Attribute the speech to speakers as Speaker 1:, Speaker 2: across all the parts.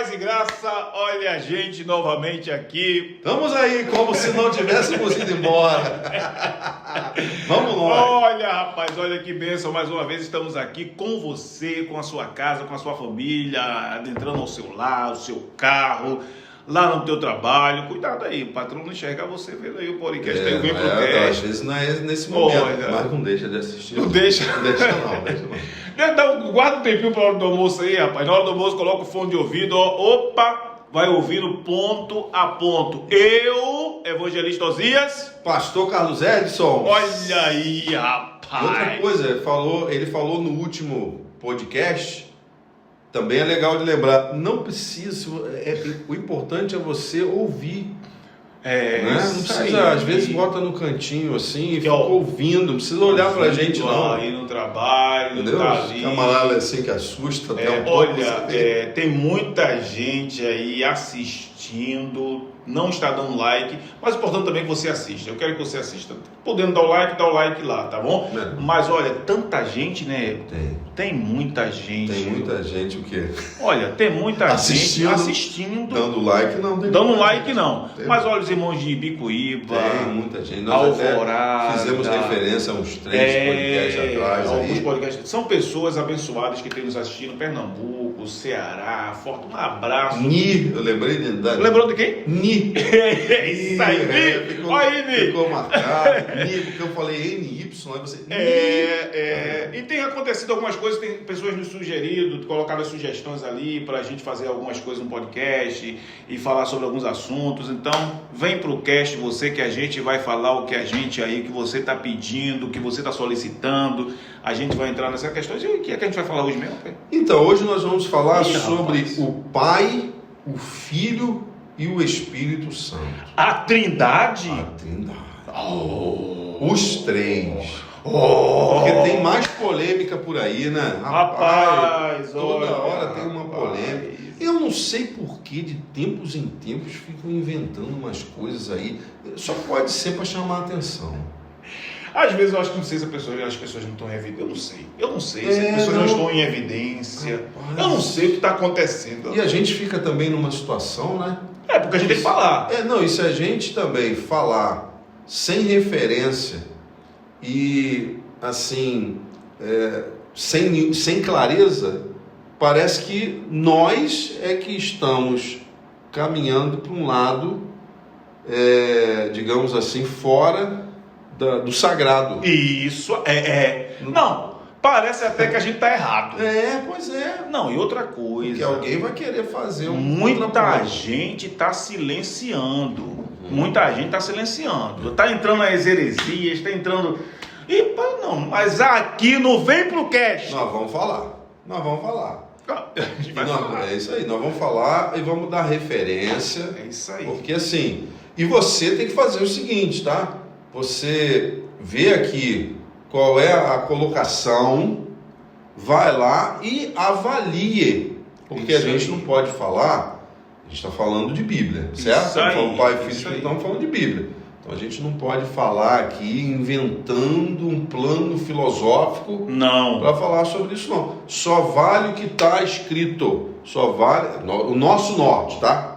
Speaker 1: paz e graça, olha a gente novamente aqui.
Speaker 2: Estamos aí, como se não tivéssemos ido embora. Vamos lá.
Speaker 1: Olha, rapaz, olha que bênção, mais uma vez estamos aqui com você, com a sua casa, com a sua família, adentrando ao seu lar, ao seu carro, lá no teu trabalho. Cuidado aí, o patrão não enxerga você vendo aí o podcast, tem que vir pro
Speaker 2: Às
Speaker 1: teste.
Speaker 2: vezes não é nesse momento,
Speaker 1: Olha.
Speaker 2: mas não deixa de assistir.
Speaker 1: Não deixa.
Speaker 2: Não deixa não.
Speaker 1: Guarda um tempinho para a hora do almoço aí, rapaz. Na hora do almoço, coloca o fone de ouvido, ó. Opa, vai ouvindo ponto a ponto. Eu, Evangelista Osias.
Speaker 2: Pastor Carlos Edson.
Speaker 1: Olha aí, rapaz.
Speaker 2: Outra coisa, ele falou no último podcast, também é legal de lembrar, não precisa, o importante é você ouvir. Né? Não precisa, às vezes bota no cantinho assim e fica ouvindo, não precisa olhar pra gente não.
Speaker 1: Aí no trabalho,
Speaker 2: entendeu?
Speaker 1: tá ali.
Speaker 2: Camarada assim que assusta até um pouco.
Speaker 1: Olha, tem muita gente aí assistindo, não está dando like, mas o importante também é que você assista. Eu quero que você assista. Podendo dar o like, dá o like lá, tá bom? Mas olha, tanta gente, né? Tem muita gente.
Speaker 2: Tem muita gente o quê?
Speaker 1: Olha, tem muita gente assistindo.
Speaker 2: Dando like não.
Speaker 1: Dando like não. Mas olha os irmãos de Ibicuíba.
Speaker 2: Tem muita gente. Nós
Speaker 1: Alvorada,
Speaker 2: até fizemos referência a uns 3 podcasts atrás.
Speaker 1: Alguns
Speaker 2: aí.
Speaker 1: Podcasts. São pessoas abençoadas que têm nos assistindo. Pernambuco, Ceará, Forte. Um abraço.
Speaker 2: Eu lembrei de...
Speaker 1: Lembrou de quem?
Speaker 2: É
Speaker 1: isso aí, Ni. Olha aí, Ni.
Speaker 2: Ficou marcado. Ni, porque eu falei NY, aí você...
Speaker 1: E tem acontecido algumas coisas, tem pessoas nos sugerido, colocado as sugestões ali para a gente fazer algumas coisas no podcast e falar sobre alguns assuntos. Então, vem pro cast você que a gente vai falar o que a gente aí, o que você está pedindo, o que você está solicitando. A gente vai entrar nessas questões. E o que é que a gente vai falar hoje mesmo?
Speaker 2: Então, hoje nós vamos falar sobre o Pai, o Filho e o Espírito Santo.
Speaker 1: A Trindade?
Speaker 2: A Trindade. Os três. Porque tem mais polêmica por aí, né?
Speaker 1: Rapaz,
Speaker 2: toda
Speaker 1: olha,
Speaker 2: hora tem uma polêmica. Eu não sei por que de tempos em tempos ficam inventando umas coisas aí. Só pode ser para chamar a atenção.
Speaker 1: Às vezes eu acho que não sei se as pessoas não estão em evidência. Eu não sei se as pessoas não estão em evidência. Rapaz. Eu não sei o que está acontecendo.
Speaker 2: E a gente fica também numa situação, né?
Speaker 1: Porque a gente tem que falar.
Speaker 2: E se a gente também falar sem referência e assim, sem clareza, parece que nós é que estamos caminhando para um lado, digamos assim, fora do sagrado.
Speaker 1: Isso, Não, parece até que a gente está errado.
Speaker 2: Pois é.
Speaker 1: Não, e outra coisa...
Speaker 2: Porque alguém vai querer fazer
Speaker 1: muita gente está silenciando. Muita gente está silenciando. Está entrando as heresias, está entrando... mas aqui não vem pro cast.
Speaker 2: Nós vamos falar. É isso aí, nós vamos falar e vamos dar referência.
Speaker 1: É isso aí.
Speaker 2: Porque assim, e você tem que fazer o seguinte, tá? Você vê aqui qual é a colocação, vai lá e avalie. Porque
Speaker 1: isso
Speaker 2: a gente
Speaker 1: aí.
Speaker 2: não pode falar, a gente está falando de Bíblia, certo? Estamos falando Pai, Filho, estamos falando de Bíblia. Então a gente não pode falar aqui inventando um plano filosófico para falar sobre isso, não. Só vale o que está escrito, só vale o nosso norte, tá?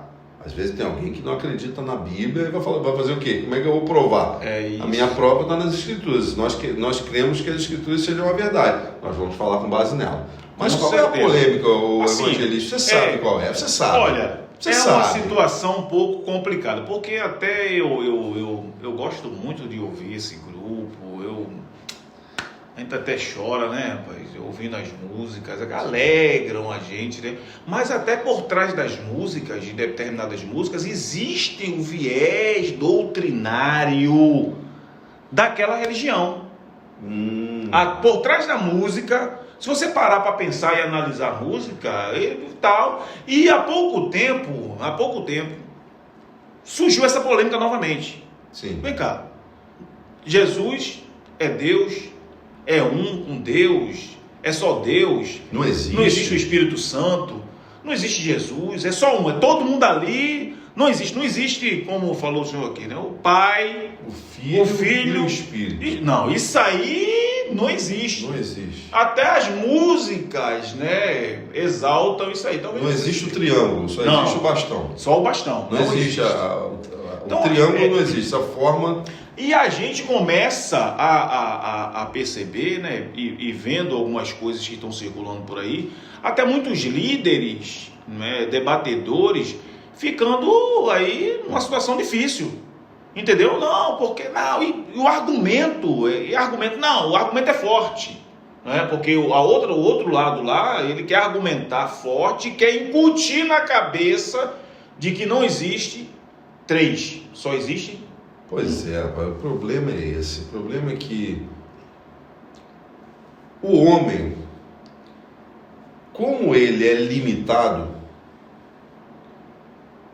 Speaker 2: Às vezes tem alguém que não acredita na Bíblia e vai fazer o quê? Como é que eu vou provar? A minha prova está nas Escrituras. Nós cremos que as Escrituras sejam a verdade. Nós vamos falar com base nela. Mas qual é a polêmica, o evangelista? Você sabe qual é? Você sabe.
Speaker 1: Olha, uma situação um pouco complicada, porque até eu gosto muito de ouvir esse grupo, a gente até chora, né, rapaz, ouvindo as músicas, alegram a gente, né? Mas até por trás das músicas, de determinadas músicas, existe um viés doutrinário daquela religião. Por trás da música, se você parar para pensar e analisar a música e tal, e há pouco tempo, surgiu essa polêmica novamente.
Speaker 2: Sim.
Speaker 1: Vem cá, Jesus é Deus, é um Deus, é só Deus.
Speaker 2: Não existe
Speaker 1: o Espírito Santo, não existe Jesus, é só um, é todo mundo ali. Não existe, como falou o senhor aqui, né? O Pai,
Speaker 2: o Filho e o Espírito.
Speaker 1: Não, isso aí não existe.
Speaker 2: Não existe.
Speaker 1: Até as músicas, né, exaltam isso aí. Então,
Speaker 2: não existe o triângulo, só existe o bastão.
Speaker 1: Só o bastão.
Speaker 2: Não existe o triângulo, não existe, essa forma.
Speaker 1: E a gente começa a perceber, né, e vendo algumas coisas que estão circulando por aí, até muitos líderes, né, debatedores, ficando aí numa situação difícil. Entendeu? Não, porque não. E o argumento, não, o argumento é forte. Né? Porque o outro lado lá, ele quer argumentar forte, quer incutir na cabeça de que não existe 3, só existe.
Speaker 2: Pois é, o problema é esse. O problema é que o homem, como ele é limitado,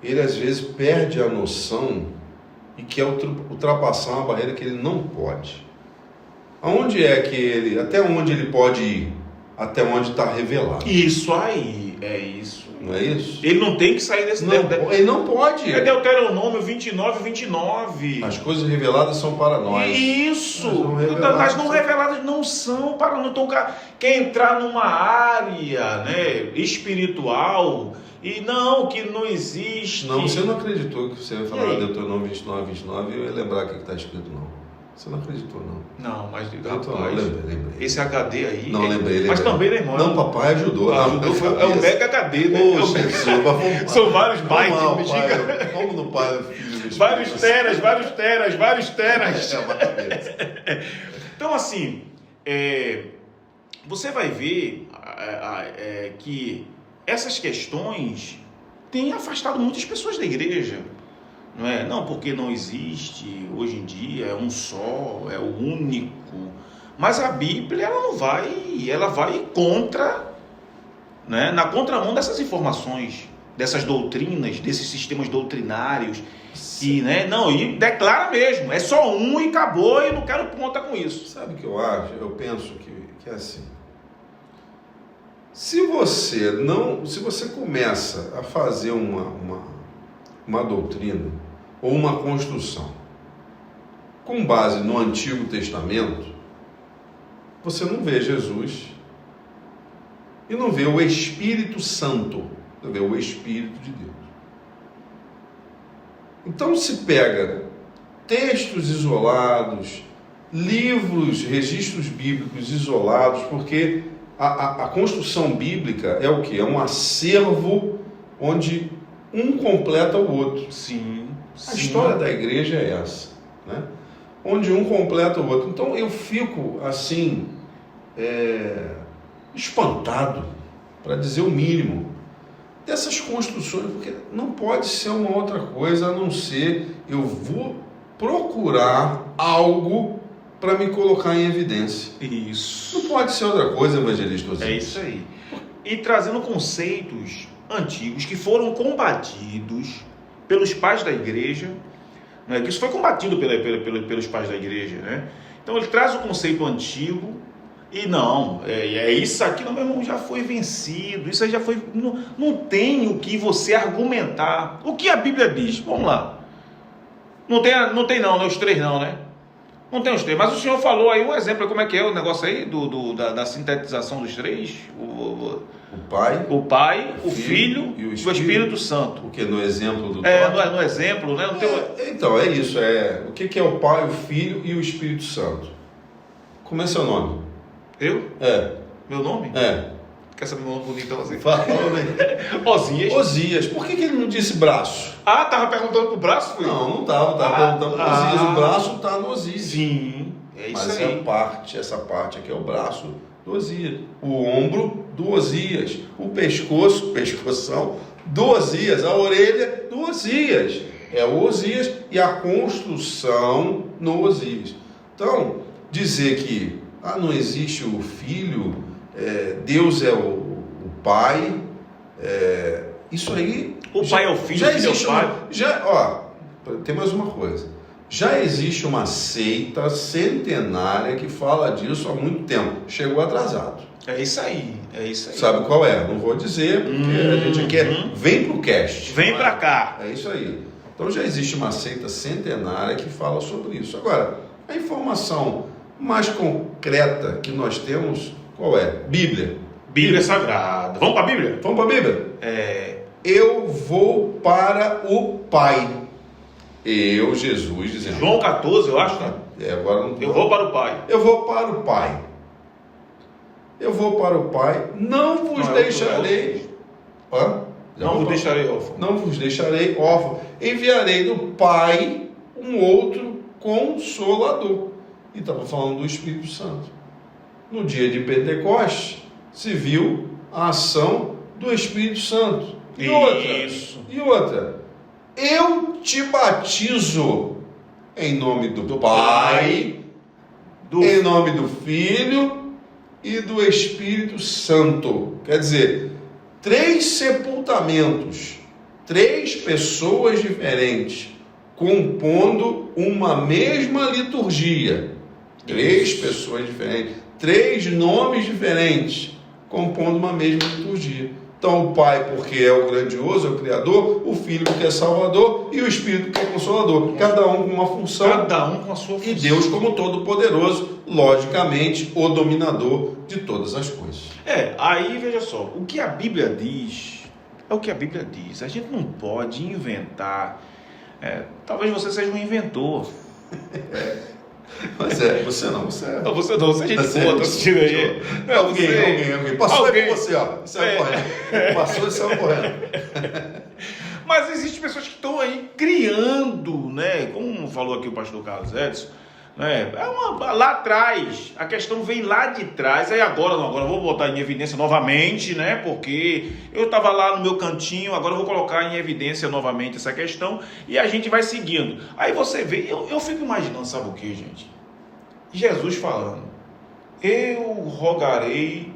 Speaker 2: ele às vezes perde a noção e quer ultrapassar uma barreira que ele não pode. Aonde é que ele, até onde ele pode ir? Até onde está revelado.
Speaker 1: Isso aí, é isso.
Speaker 2: Não é isso?
Speaker 1: Ele não tem que sair desse...
Speaker 2: Ele não pode.
Speaker 1: É Deuteronômio 29.
Speaker 2: As coisas reveladas são para nós.
Speaker 1: Isso. As não reveladas não são para nós. Então, quer entrar numa área, né, espiritual e não, que não existe.
Speaker 2: Não, você não acreditou que você ia falar Deuteronômio 29 e eu ia lembrar o que está escrito, não. Você não acreditou, não.
Speaker 1: Não, mas
Speaker 2: rapaz, lembrei.
Speaker 1: Esse HD aí...
Speaker 2: Não, lembrei.
Speaker 1: Mas também, né, irmão?
Speaker 2: Não, papai ajudou.
Speaker 1: É o mega HD, né? São vários bytes.
Speaker 2: Vamos no pai, filho.
Speaker 1: Vários teras. Então, assim, você vai ver que essas questões têm afastado muitas pessoas da igreja. Não é? Não, porque não existe, hoje em dia é um só, é o único. Mas a Bíblia, ela vai contra, né, na contramão dessas informações, dessas doutrinas, desses sistemas doutrinários. E, né, e declara mesmo, é só um e acabou e não quero conta com isso.
Speaker 2: Sabe o que eu acho? Eu penso que é assim. Se você começa a fazer uma doutrina ou uma construção com base no Antigo Testamento, você não vê Jesus e não vê o Espírito Santo, você vê o Espírito de Deus. Então se pega textos isolados, livros, registros bíblicos isolados, porque a construção bíblica é o quê? É um acervo onde um completa o outro.
Speaker 1: Sim.
Speaker 2: A história da igreja é essa, né? Onde um completa o outro. Então eu fico assim, espantado, para dizer o mínimo, dessas construções, porque não pode ser uma outra coisa a não ser eu vou procurar algo para me colocar em evidência.
Speaker 1: Isso.
Speaker 2: Não pode ser outra coisa, evangelista Osiris.
Speaker 1: É isso aí. E trazendo conceitos antigos que foram combatidos pelos pais da igreja, né? Que isso foi combatido pelos pais da igreja, né? Então ele traz o conceito antigo e isso aqui, meu irmão, já foi vencido, isso aí já foi, não tem o que você argumentar. O que a Bíblia diz? Vamos lá. Não tem os 3 não, né? Não tem os 3, mas o senhor falou aí um exemplo, como é que é o negócio aí da sintetização dos 3?
Speaker 2: O Pai,
Speaker 1: o Filho e o Espírito Santo.
Speaker 2: Porque no exemplo do
Speaker 1: no exemplo, né?
Speaker 2: Então, é isso. O que é o Pai, o Filho e o Espírito Santo? Como é seu nome?
Speaker 1: Eu? Meu nome? Quer saber meu nome bonito assim?
Speaker 2: Fala, né? Osias. Por que ele não disse braço?
Speaker 1: Tava perguntando pro braço? Foi?
Speaker 2: Não tava perguntando pro Osias. O braço tá no Osias.
Speaker 1: Sim, é isso.
Speaker 2: Mas
Speaker 1: aí.
Speaker 2: essa parte aqui é o braço do Osias. O ombro do Osias. O pescoção do Osias. A orelha do Osias. É o Osias e a construção no Osias. Então, dizer que não existe o Filho, Deus é o Pai, isso aí...
Speaker 1: O Pai é o Filho, o Filho é o Pai.
Speaker 2: Tem mais uma coisa. Já existe uma seita centenária que fala disso há muito tempo. Chegou atrasado.
Speaker 1: É isso aí.
Speaker 2: Sabe qual é? Não vou dizer, porque a gente quer... Vem pro cast.
Speaker 1: Vem pra cá.
Speaker 2: É isso aí. Então já existe uma seita centenária que fala sobre isso. Agora, a informação mais concreta que nós temos, qual é? Bíblia.
Speaker 1: Bíblia Sagrada. Vamos para a Bíblia?
Speaker 2: Vamos para a Bíblia? Eu vou para o Pai. Eu, Jesus, dizendo.
Speaker 1: João 14, eu acho, né?
Speaker 2: Agora não.
Speaker 1: Eu vou para o Pai.
Speaker 2: Eu vou para o Pai. Eu vou para o Pai. Não vos deixarei.
Speaker 1: Não vos deixarei órfão.
Speaker 2: Não vos deixarei órfão. Enviarei do Pai um outro Consolador. E estava falando do Espírito Santo. No dia de Pentecostes se viu a ação do Espírito Santo. E outra. Eu te batizo em nome do Pai, em nome do Filho e do Espírito Santo. Quer dizer, 3 sepultamentos, 3 pessoas diferentes, compondo uma mesma liturgia. 3 pessoas diferentes, 3 nomes diferentes, compondo uma mesma liturgia. Então o Pai, porque é o grandioso, é o Criador, o Filho, porque é Salvador, e o Espírito, que é Consolador. Cada um com uma função.
Speaker 1: Cada um com a sua função.
Speaker 2: E Deus como Todo-Poderoso, logicamente, o dominador de todas as coisas.
Speaker 1: Aí veja só, o que a Bíblia diz, é o que a Bíblia diz. A gente não pode inventar. Talvez você seja um inventor.
Speaker 2: Mas você não, você é.
Speaker 1: Não, você não, você é gente boa, tá assistindo aí.
Speaker 2: Alguém. Passou aí com você, ó. Saiu correndo. Passou e saiu correndo.
Speaker 1: Mas existem pessoas que estão aí criando, né? Como falou aqui o pastor Carlos Edson, né? Lá atrás, a questão vem lá de trás. Aí agora eu vou botar em evidência novamente, né? Porque eu estava lá no meu cantinho, agora eu vou colocar em evidência novamente essa questão e a gente vai seguindo. Aí você vê, eu fico imaginando, sabe o que, gente? Jesus falando, eu rogarei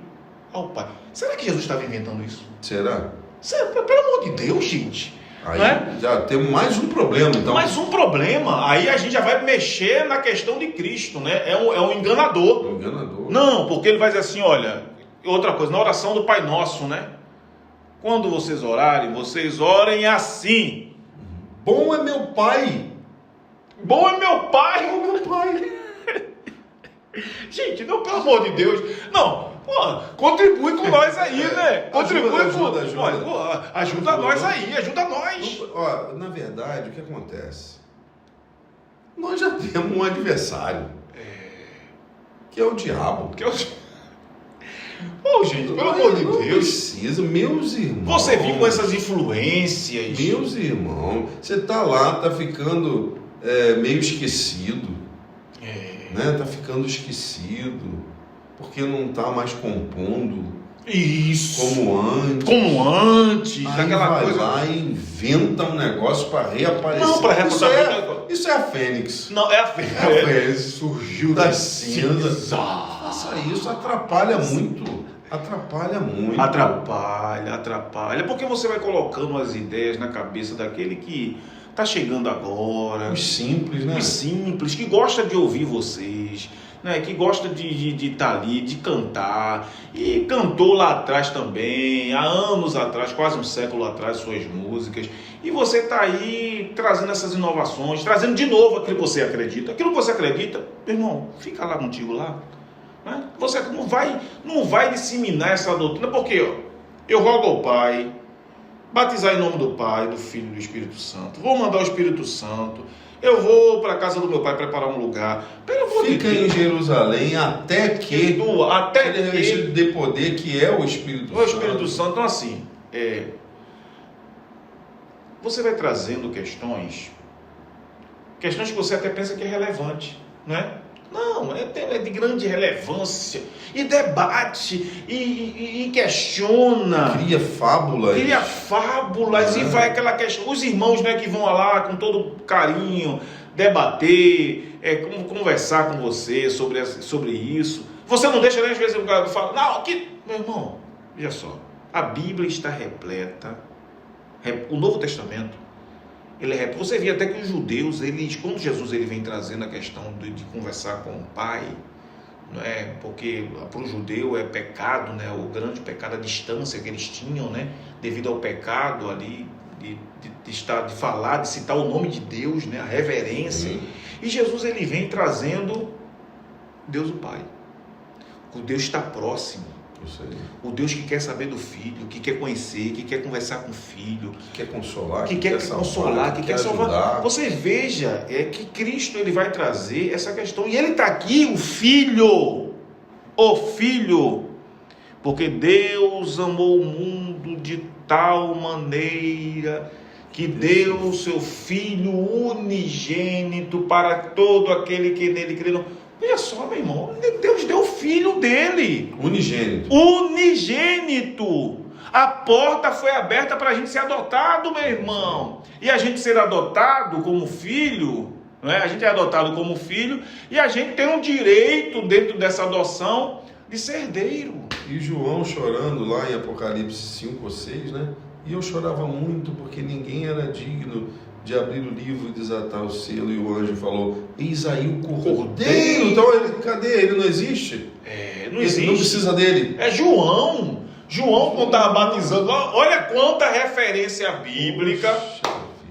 Speaker 1: ao Pai. Será que Jesus estava inventando isso?
Speaker 2: Será?
Speaker 1: Pelo amor de Deus, gente.
Speaker 2: Aí já temos mais um problema, então.
Speaker 1: Mais um problema. Aí a gente já vai mexer na questão de Cristo, né? É um enganador.
Speaker 2: É um enganador.
Speaker 1: Não, porque ele vai dizer assim, olha, outra coisa, na oração do Pai Nosso, né? Quando vocês orarem, vocês orem assim.
Speaker 2: Bom é meu Pai.
Speaker 1: Bom é meu Pai.
Speaker 2: Bom é meu Pai.
Speaker 1: Gente, não, pelo amor de Deus. Não, contribui com nós aí, né? Ajuda nós aí, ajuda nós.
Speaker 2: Na verdade, o que acontece? Nós já temos um adversário. Que é o diabo.
Speaker 1: Gente, pelo amor de Deus.
Speaker 2: Precisa, meus irmãos.
Speaker 1: Você vive com essas influências.
Speaker 2: Meus irmãos, você tá lá, tá ficando meio esquecido. Né? Tá ficando esquecido. Porque não tá mais compondo.
Speaker 1: Isso.
Speaker 2: Como antes.
Speaker 1: Aí vai
Speaker 2: coisa. Lá e inventa um negócio para reaparecer.
Speaker 1: Não, para reaparecer.
Speaker 2: Isso é a Fênix.
Speaker 1: Não, é a Fênix. A
Speaker 2: Fênix surgiu das cinzas. Faça isso, atrapalha muito.
Speaker 1: Atrapalha. Porque você vai colocando as ideias na cabeça daquele que está chegando agora.
Speaker 2: Os simples, né?
Speaker 1: Os simples, que gosta de ouvir vocês, né? Que gosta de estar ali, de cantar. E cantou lá atrás também, há anos atrás, quase um século atrás, suas músicas. E você está aí trazendo essas inovações, trazendo de novo aquilo que você acredita. Aquilo que você acredita, meu irmão, fica lá contigo lá. Né? Você não vai disseminar essa doutrina, porque eu rogo ao Pai, batizar em nome do Pai, do Filho e do Espírito Santo. Vou mandar o Espírito Santo. Eu vou para a casa do meu pai preparar um lugar.
Speaker 2: Fica em Jerusalém até que ele revestido de poder, que é o Espírito Santo.
Speaker 1: O Espírito Santo, então assim, você vai trazendo questões que você até pensa que é relevante, né? Não, é de grande relevância. E debate, e questiona.
Speaker 2: Cria fábulas.
Speaker 1: E vai aquela questão. Os irmãos, né, que vão lá com todo carinho, debater, conversar com você sobre isso. Você não deixa, né, às vezes o cara fala, não, meu irmão, veja só, a Bíblia está repleta, o Novo Testamento, você vê até que os judeus, quando Jesus vem trazendo a questão de conversar com o Pai, não é? Porque para o judeu é pecado, né? O grande pecado, a distância que eles tinham, né? Devido ao pecado ali, de falar, de citar o nome de Deus, né? A reverência. E Jesus vem trazendo Deus o Pai. O Deus está próximo. O Deus que quer saber do filho, que quer conhecer, que quer conversar com o filho,
Speaker 2: que quer consolar,
Speaker 1: que quer consolar, que quer salvar. Você veja, que Cristo ele vai trazer essa questão. E ele está aqui, o Filho, porque Deus amou o mundo de tal maneira que deu o seu Filho unigênito para todo aquele que nele crê. Veja só, meu irmão, Deus deu o Filho dele. Unigênito. A porta foi aberta para a gente ser adotado, meu irmão. E a gente ser adotado como filho, né? A gente é adotado como filho e a gente tem um direito dentro dessa adoção de ser herdeiro.
Speaker 2: E João chorando lá em Apocalipse 5 ou 6, né? E eu chorava muito porque ninguém era digno de abrir o livro e desatar o selo, e o anjo falou: eis aí o Cordeiro. Então, cadê? Ele não existe?
Speaker 1: Não existe.
Speaker 2: Não precisa dele.
Speaker 1: É João, quando estava batizando, olha quanta referência bíblica.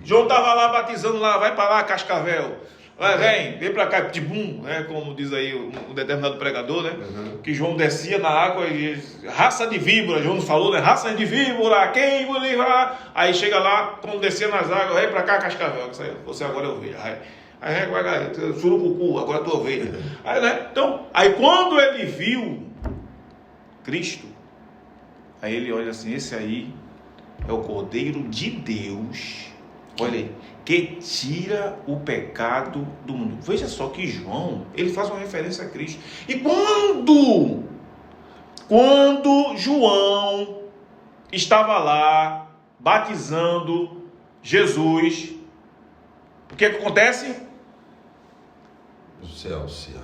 Speaker 1: João estava lá batizando, lá, vai para lá, Cascavel. Vem para cá, tibum, né? Como diz aí um determinado pregador, né? Que João descia na água e raça de víbora, João falou, né? Raça de víbora, quem vou livrar? Aí chega lá, quando descia nas águas, vem para cá, Cascavel, você agora é ovelha. Aí surucucu, agora é tua ovelha. Aí, né? Então, aí quando ele viu Cristo, aí ele olha assim: esse aí é o Cordeiro de Deus, olha aí, que tira o pecado do mundo. Veja só que João, ele faz uma referência a Cristo. E quando João estava lá batizando Jesus, o que acontece?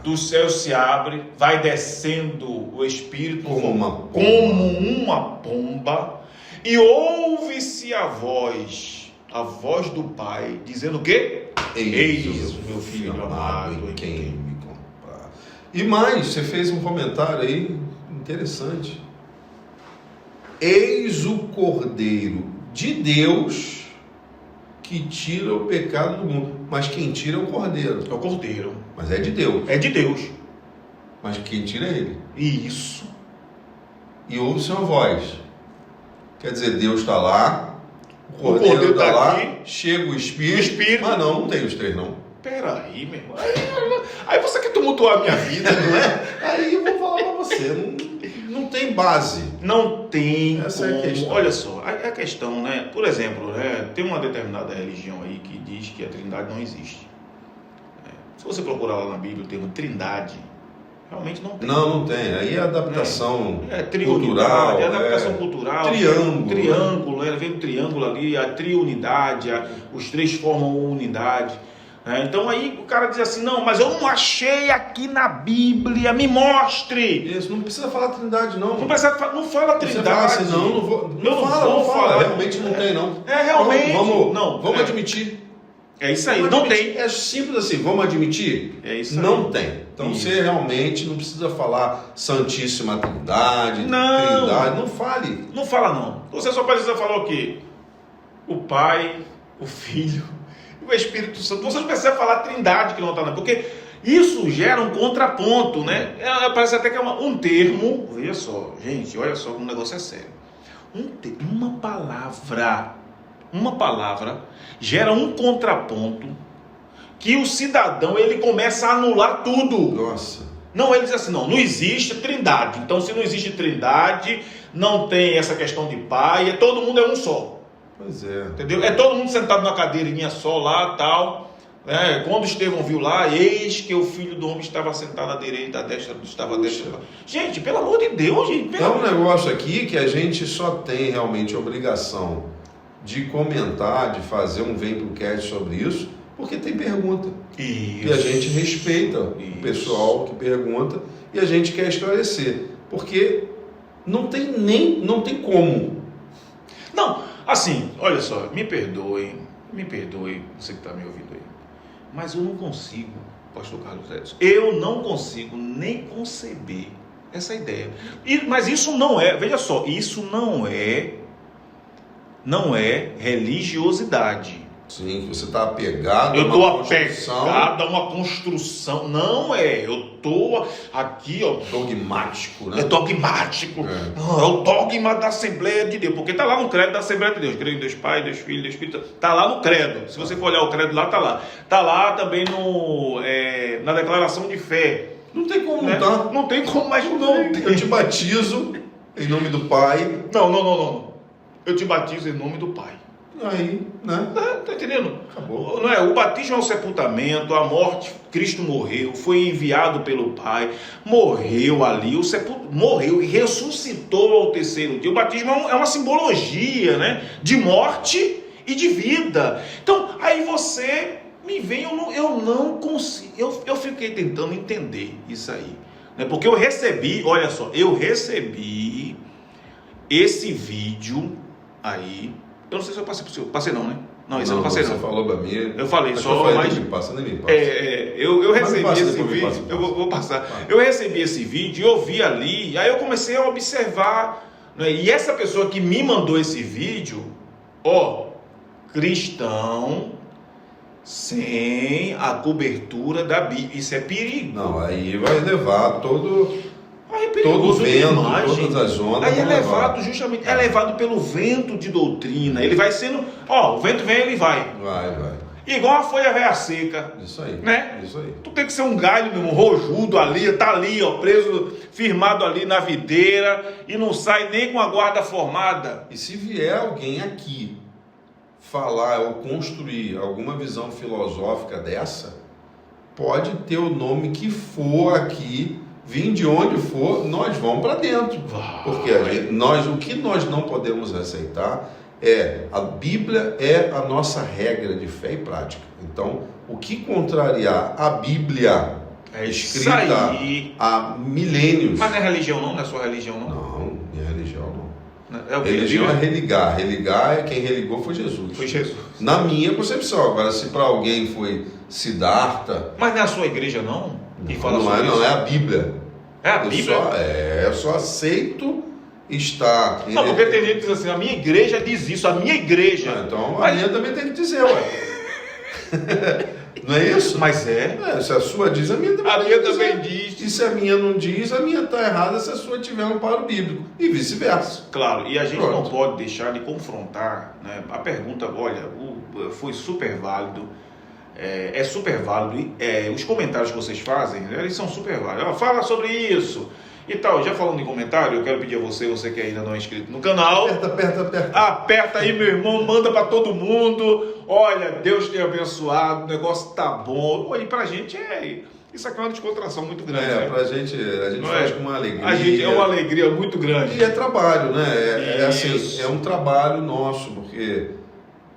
Speaker 1: Do céu se abre, vai descendo o Espírito como uma pomba, e ouve-se a voz do Pai, dizendo o quê? Eis o meu filho amado em quem me comprar.
Speaker 2: E mais, você fez um comentário aí interessante. Eis o Cordeiro de Deus que tira o pecado do mundo. Mas quem tira é o Cordeiro.
Speaker 1: É o Cordeiro.
Speaker 2: Mas é de Deus.
Speaker 1: É de Deus.
Speaker 2: Mas quem tira é ele.
Speaker 1: Isso.
Speaker 2: E ouve-se uma voz. Quer dizer, Deus está lá, o Cordeiro está lá, aqui, chega o Espírito. Mas não tem os três, não.
Speaker 1: Peraí, meu irmão. Aí você quer tumultuar a minha vida, não é?
Speaker 2: Aí eu vou falar para você, não tem base.
Speaker 1: Não tem.
Speaker 2: Essa é a questão.
Speaker 1: Olha só, a questão, né? Por exemplo, né, tem uma determinada religião aí que diz que a Trindade não existe. Se você procurar lá na Bíblia o termo Trindade, realmente não tem.
Speaker 2: Não tem. Aí é adaptação
Speaker 1: cultural. É adaptação cultural.
Speaker 2: Triângulo.
Speaker 1: Vem o triângulo ali, a triunidade, os três formam uma unidade. Então aí o cara diz assim: não, mas eu não achei aqui na Bíblia, me mostre.
Speaker 2: Isso, não precisa falar Trindade, não.
Speaker 1: Não fala Trindade.
Speaker 2: Você fala assim, não fala. Realmente não tem, não.
Speaker 1: Realmente.
Speaker 2: Vamos admitir.
Speaker 1: É isso aí, não tem.
Speaker 2: É simples assim, vamos admitir?
Speaker 1: É isso aí.
Speaker 2: Não tem. Então você realmente não precisa falar Santíssima Trindade, Trindade, não fale.
Speaker 1: Não fala não. Você só precisa falar o quê? O Pai, o Filho e o Espírito Santo. Você não precisa falar Trindade que não está, não. Porque isso gera um contraponto, né? Parece até que é um termo. Veja só, gente, olha só como o negócio é sério. Uma palavra gera um contraponto que o cidadão ele começa a anular tudo.
Speaker 2: Nossa.
Speaker 1: Não, ele diz assim: não existe Trindade. Então, se não existe Trindade, não tem essa questão de pai, todo mundo é um só.
Speaker 2: Pois é.
Speaker 1: Entendeu? É todo mundo sentado na cadeirinha só lá, tal. Quando Estevão viu lá, eis que o Filho do Homem estava sentado à direita, à destra, estava à destra. Gente, pelo amor de Deus, gente.
Speaker 2: É um negócio aqui que a gente só tem realmente obrigação de comentar, de fazer um Vem Pro Cast sobre isso, porque tem pergunta.
Speaker 1: Isso.
Speaker 2: E a gente respeita o pessoal que pergunta e a gente quer esclarecer. Porque não tem como.
Speaker 1: Não, assim, olha só, me perdoe, você que está me ouvindo aí. Mas eu não consigo, pastor Carlos Edson, eu não consigo nem conceber essa ideia. Mas isso não é, veja só, isso não é religiosidade.
Speaker 2: Sim, que você está apegado
Speaker 1: a uma construção. Eu estou apegado a uma construção. Não é, eu estou aqui, ó.
Speaker 2: Dogmático, né?
Speaker 1: É dogmático. Não, é o dogma da Assembleia de Deus. Porque está lá no credo da Assembleia de Deus. Creio em Deus Pai, Deus Filho, Deus Espírito. Está lá no credo. Se você for olhar o credo lá, está lá. Está lá também na declaração de fé.
Speaker 2: Não tem como
Speaker 1: né?
Speaker 2: Não tá.
Speaker 1: Não tem como, mas não.
Speaker 2: Eu te batizo em nome do Pai.
Speaker 1: Não. Eu te batizo em nome do Pai.
Speaker 2: Aí, né?
Speaker 1: Tá entendendo?
Speaker 2: Acabou.
Speaker 1: Não é? O batismo é o sepultamento, a morte, Cristo morreu, foi enviado pelo Pai, morreu ali, morreu e ressuscitou ao terceiro dia. O batismo é uma simbologia, né? De morte e de vida. Então, aí você me vem, eu não consigo, eu fiquei tentando entender isso aí. Né? Porque eu recebi esse vídeo aí. Eu não sei se eu passei pro senhor. Passei não, né? Não, esse eu não passei não.
Speaker 2: Você falou pra mim.
Speaker 1: Eu falei só, mas...
Speaker 2: Nem me passa.
Speaker 1: Eu recebi esse vídeo. Eu vou passar. Eu recebi esse vídeo e eu vi ali, aí eu comecei a observar, né? E essa pessoa que me mandou esse vídeo, cristão sem a cobertura da Bíblia. Isso é perigo.
Speaker 2: Não, aí vai levar todo o vento, todas as ondas.
Speaker 1: Aí é levado justamente, é levado pelo vento de doutrina. Ele vai sendo, o vento vem, ele vai.
Speaker 2: Vai.
Speaker 1: Igual a folha velha seca.
Speaker 2: Isso aí.
Speaker 1: Né?
Speaker 2: Isso aí.
Speaker 1: Tu tem que ser um galho mesmo, rojudo ali, tá ali, preso, firmado ali na videira e não sai nem com a guarda formada.
Speaker 2: E se vier alguém aqui falar ou construir alguma visão filosófica dessa, pode ter o nome que for aqui, vir de onde for, nós vamos para dentro. Porque o que nós não podemos aceitar a Bíblia é a nossa regra de fé e prática. Então, o que contrariar a Bíblia escrita há milênios...
Speaker 1: Mas não é religião não? Não é sua religião não?
Speaker 2: Não é religião não.
Speaker 1: Religião
Speaker 2: é religar. Religar é quem religou foi Jesus.
Speaker 1: Foi Jesus.
Speaker 2: Na minha concepção. Agora, se para alguém foi Siddhartha...
Speaker 1: Mas não é a sua igreja não?
Speaker 2: Não é a Bíblia.
Speaker 1: É a Bíblia?
Speaker 2: Eu só aceito estar...
Speaker 1: Não, porque tem gente que diz assim, a minha igreja diz isso, a minha igreja...
Speaker 2: Então a minha também tem que dizer, Não é isso?
Speaker 1: Mas
Speaker 2: se a sua diz, a minha também
Speaker 1: diz.
Speaker 2: E se a minha não diz, a minha está errada se a sua tiver um amparo bíblico. E vice-versa.
Speaker 1: Claro, e a gente não pode deixar de confrontar, né? A pergunta, foi super válido. É super válido. Os comentários que vocês fazem, eles são super válidos. Fala sobre isso e tal. Já falando em comentário, eu quero pedir a você que ainda não é inscrito no canal, aperta aí, meu irmão, manda para todo mundo. Olha, Deus te abençoado, o negócio tá bom. E pra gente isso aqui é uma descontração muito grande. Né?
Speaker 2: Pra gente, a gente faz com uma alegria.
Speaker 1: A gente é uma alegria muito grande.
Speaker 2: E é trabalho, né? É um trabalho nosso, porque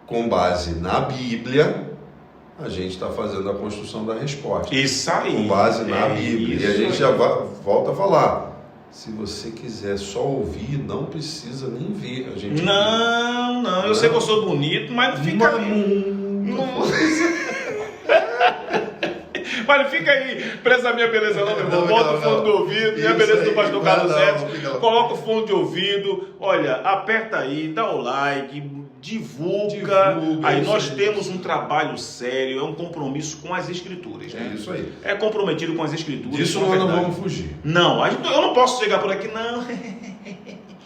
Speaker 2: com base na Bíblia, a gente está fazendo a construção da resposta.
Speaker 1: Isso aí.
Speaker 2: Com base na Bíblia. E a gente já volta a falar. Se você quiser só ouvir, não precisa nem ver. A gente
Speaker 1: não. Eu sei que eu sou bonito, mas não fica Mas não fica aí preso a minha beleza não, meu irmão. Bota o fone do ouvido, minha beleza do pastor Carlos Edson. Coloca o fone de ouvido. Olha, aperta aí, dá o like, divulga. Aí nós temos um trabalho sério, é um compromisso com as escrituras. Né?
Speaker 2: É isso aí.
Speaker 1: É comprometido com as escrituras.
Speaker 2: Disso nós não vamos fugir.
Speaker 1: Não, eu não posso chegar por aqui, não.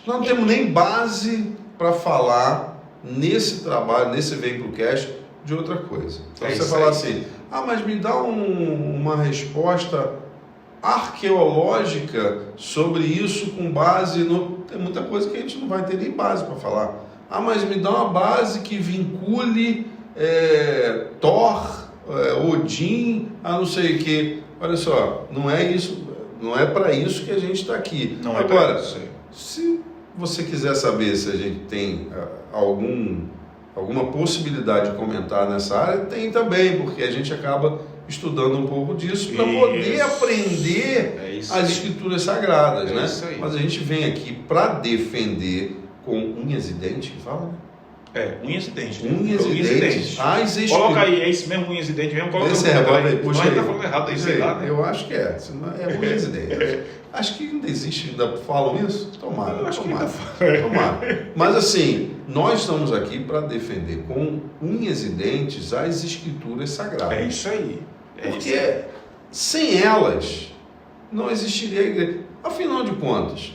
Speaker 2: Nós não temos nem base para falar nesse trabalho, nesse Vem Pro Cast, de outra coisa. Então você falar assim, mas me dá uma resposta arqueológica sobre isso com base no... Tem muita coisa que a gente não vai ter nem base para falar. Mas me dá uma base que vincule Thor, Odin, a não sei o que. Olha só, não é isso, não é para isso que a gente está aqui.
Speaker 1: Não
Speaker 2: agora,
Speaker 1: é isso.
Speaker 2: Se você quiser saber se a gente tem alguma possibilidade de comentar nessa área, tem também, porque a gente acaba estudando um pouco disso para poder aprender as escrituras sagradas, né? Mas a gente vem aqui para defender com unhas e dentes, que fala, né?
Speaker 1: Unhas e dentes.
Speaker 2: Unhas e dentes.
Speaker 1: Coloca aí, é isso mesmo, unhas e dentes mesmo. Coloca
Speaker 2: aí, puxa aí.
Speaker 1: Tá falando errado aí, sei lá, né?
Speaker 2: Eu acho que é unhas e dentes. Acho que ainda existe, ainda falam isso? Tomara.
Speaker 1: Tomara.
Speaker 2: Mas assim, nós estamos aqui para defender com unhas e dentes as escrituras sagradas.
Speaker 1: É isso aí.
Speaker 2: Porque sem elas não existiria a igreja. Afinal de contas,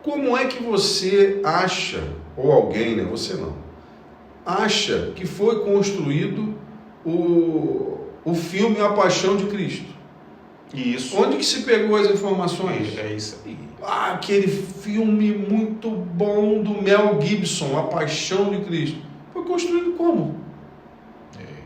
Speaker 2: como é que você acha, ou alguém, né? Você não, acha que foi construído o filme A Paixão de Cristo?
Speaker 1: Isso.
Speaker 2: Onde que se pegou as informações?
Speaker 1: É isso aí.
Speaker 2: Aquele filme muito bom do Mel Gibson, A Paixão de Cristo. Foi construído como?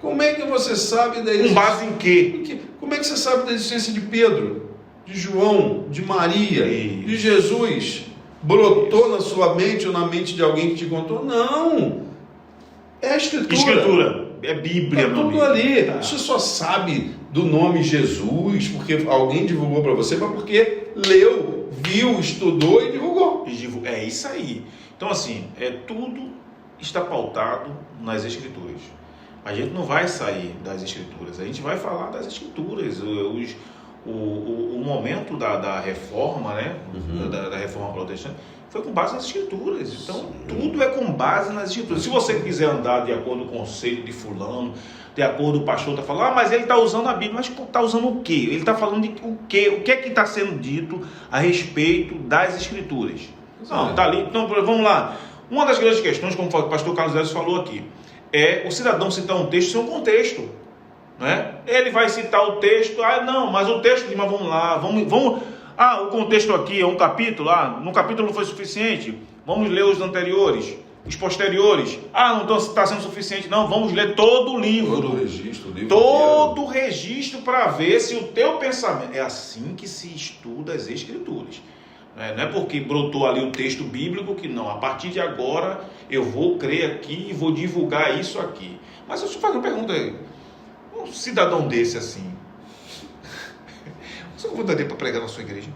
Speaker 2: Como é que você sabe da existência?
Speaker 1: Com base em quê?
Speaker 2: Como é que você sabe da existência de Pedro, de João, de Maria, de Jesus? Brotou na sua mente ou na mente de alguém que te contou? Não! É a Escritura.
Speaker 1: É Bíblia,
Speaker 2: tá tudo ali. Você só sabe do nome Jesus porque alguém divulgou para você, mas porque leu, viu, estudou e divulgou.
Speaker 1: É isso aí. Então, assim, tudo está pautado nas Escrituras. A gente não vai sair das Escrituras, a gente vai falar das Escrituras. O momento da reforma, né? Da reforma protestante, foi com base nas Escrituras. Então, tudo é com base nas Escrituras. Se você quiser andar de acordo com o conceito de fulano, de acordo com o pastor está falando, mas ele está usando a Bíblia. Mas está usando o quê? Ele está falando de o quê? O que é que está sendo dito a respeito das Escrituras? Não, está ali. Então, vamos lá. Uma das grandes questões, como o pastor Carlos Edson falou aqui, é o cidadão citar um texto sem um contexto. Né? Ele vai citar o texto, não, mas o texto, mas vamos lá, vamos, o contexto aqui é um capítulo, no capítulo não foi suficiente, vamos ler os anteriores, os posteriores, não está sendo suficiente, não, vamos ler todo o livro, todo o registro para ver se o teu pensamento, é assim que se estuda as Escrituras. Não é porque brotou ali o texto bíblico que não, a partir de agora eu vou crer aqui e vou divulgar isso aqui. Mas eu te faço uma pergunta aí. Um cidadão desse assim, você convidaria para pregar na sua igreja?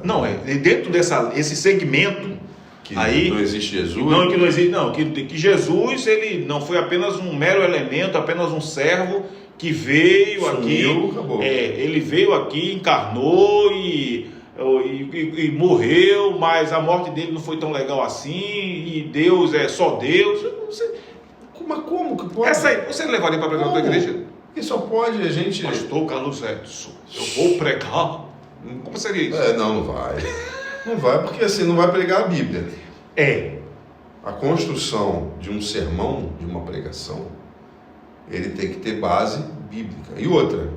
Speaker 2: Não,
Speaker 1: dentro esse segmento
Speaker 2: que
Speaker 1: aí,
Speaker 2: não existe Jesus?
Speaker 1: Que não existe, que Jesus ele não foi apenas um mero elemento, apenas um servo que veio aqui,
Speaker 2: acabou.
Speaker 1: Ele veio aqui, encarnou e morreu, mas a morte dele não foi tão legal assim, e Deus é só Deus.
Speaker 2: Mas como que pode?
Speaker 1: Essa aí, você levaria para pregar na tua igreja?
Speaker 2: Que só pode a gente...
Speaker 1: Pastor Carlos Edson, eu vou pregar. Como seria isso?
Speaker 2: Não vai. Não vai, porque assim, não vai pregar a Bíblia. A construção de um sermão, de uma pregação, ele tem que ter base bíblica. E outra,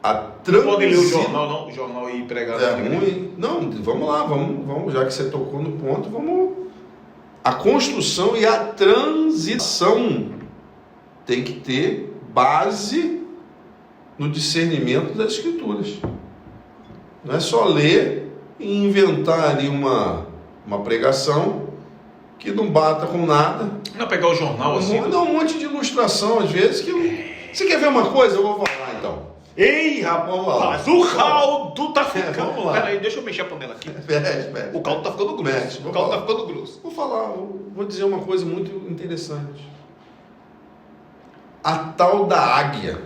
Speaker 1: não pode ler o jornal, não? O jornal e pregar na igreja?
Speaker 2: Não, vamos lá, vamos, já que você tocou no ponto, vamos... A construção e a transição tem que ter base no discernimento das Escrituras. Não é só ler e inventar ali uma pregação que não bata com nada.
Speaker 1: Não pegar o jornal assim?
Speaker 2: Dá um monte de ilustração às vezes que... Você quer ver uma coisa? Eu vou falar então.
Speaker 1: Ei, rapaz, o caldo tá ficando...
Speaker 2: Vamos lá.
Speaker 1: Peraí, deixa eu mexer a panela aqui.
Speaker 2: Mexe.
Speaker 1: O caldo tá ficando grosso. Tá ficando grosso.
Speaker 2: Vou dizer uma coisa muito interessante. A tal da águia,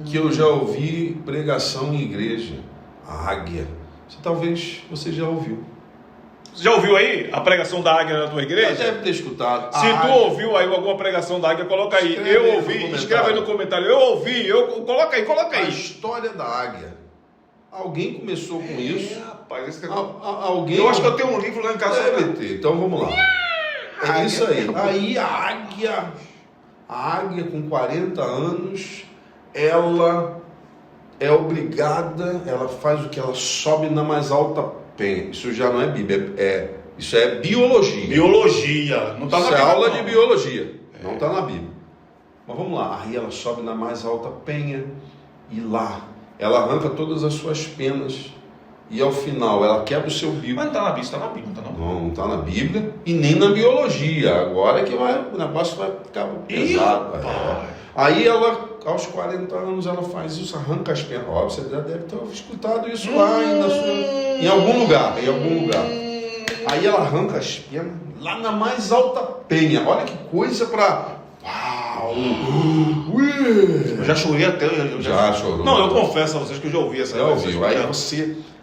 Speaker 2: que eu já ouvi pregação em igreja. A águia. Talvez você já ouviu.
Speaker 1: Você já ouviu aí a pregação da águia na tua igreja?
Speaker 2: Já deve ter escutado.
Speaker 1: Se tu ouviu aí alguma pregação da águia, coloca aí. Eu ouvi, escreve aí no comentário. Eu ouvi, coloca aí.
Speaker 2: A história da águia. Alguém começou com isso.
Speaker 1: Rapaz, esse
Speaker 2: alguém...
Speaker 1: Eu acho que eu tenho um livro lá em casa.
Speaker 2: Deve ter. Então vamos lá. É isso aí. Aí a águia com 40 anos, ela é obrigada, ela faz o que? Ela sobe na mais alta penha. Isso já não é Bíblia, isso é biologia.
Speaker 1: Biologia. Não está na
Speaker 2: Bíblia. Isso é aula de biologia.
Speaker 1: É.
Speaker 2: Não está na Bíblia. Mas vamos lá. Aí ela sobe na mais alta penha e lá ela arranca todas as suas penas e ao final ela quebra o seu bico.
Speaker 1: Mas não está na Bíblia, está na Bíblia, não está não?
Speaker 2: Não está na Bíblia e nem na biologia. Agora é que o negócio vai ficar pesado. Aí ela, aos 40 anos, ela faz isso, arranca as penas. Ó, você já deve ter escutado isso lá em algum lugar. Aí ela arranca as penas lá na mais alta penha. Olha que coisa para... Uau!
Speaker 1: Eu já chorei até.
Speaker 2: Já chorou.
Speaker 1: Não, eu confesso a vocês que eu já ouvi essa
Speaker 2: coisa.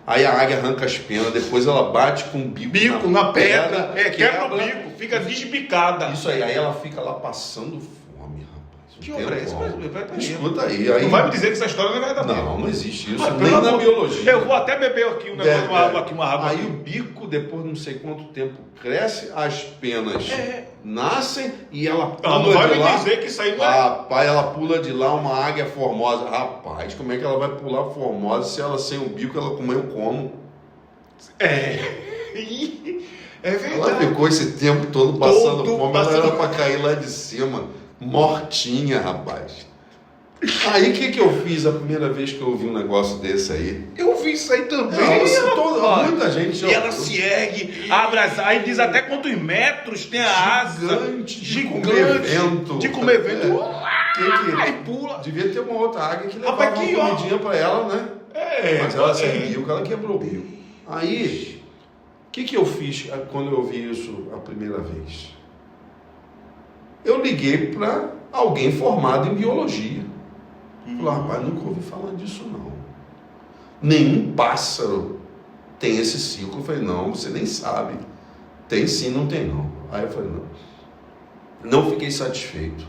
Speaker 2: Aí a águia arranca as penas, depois ela bate com o bico
Speaker 1: na pedra, quebra o bico, fica desbicada.
Speaker 2: Isso aí ela fica lá passando fome, rapaz.
Speaker 1: Que obra é essa?
Speaker 2: Escuta aí.
Speaker 1: Não vai me dizer que essa história não é verdadeira.
Speaker 2: Não existe isso, nem na biologia.
Speaker 1: Eu vou até beber aqui um negócio, uma água.
Speaker 2: Aí o bico, depois de não sei quanto tempo, cresce, as penas nascem e ela pula
Speaker 1: não vai
Speaker 2: de lá.
Speaker 1: Me dizer que isso aí não é...
Speaker 2: Rapaz, ela pula de lá uma águia formosa. Rapaz, como é que ela vai pular formosa se ela sem o bico, ela comeu como?
Speaker 1: É verdade.
Speaker 2: Ela ficou esse tempo todo passando fome, ela era pra cair lá de cima, mortinha, rapaz. Aí o que eu fiz a primeira vez que eu ouvi um negócio desse aí?
Speaker 1: Eu vi isso aí também.
Speaker 2: Muita gente.
Speaker 1: E ela se ergue, abre as asas, diz até quantos metros tem a asa.
Speaker 2: Gigante.
Speaker 1: De comer vento.
Speaker 2: Aí pula. Devia ter uma outra águia que levava uma comidinha pra ela, né? Mas ela sem bico, ela quebrou o bico. Aí, o que eu fiz quando eu ouvi isso a primeira vez? Eu liguei para alguém formado em biologia. Falei, rapaz, nunca ouvi falar disso não. Nenhum pássaro tem esse ciclo. Eu falei, não, você nem sabe. Tem sim, não tem não. Aí eu falei, não fiquei satisfeito.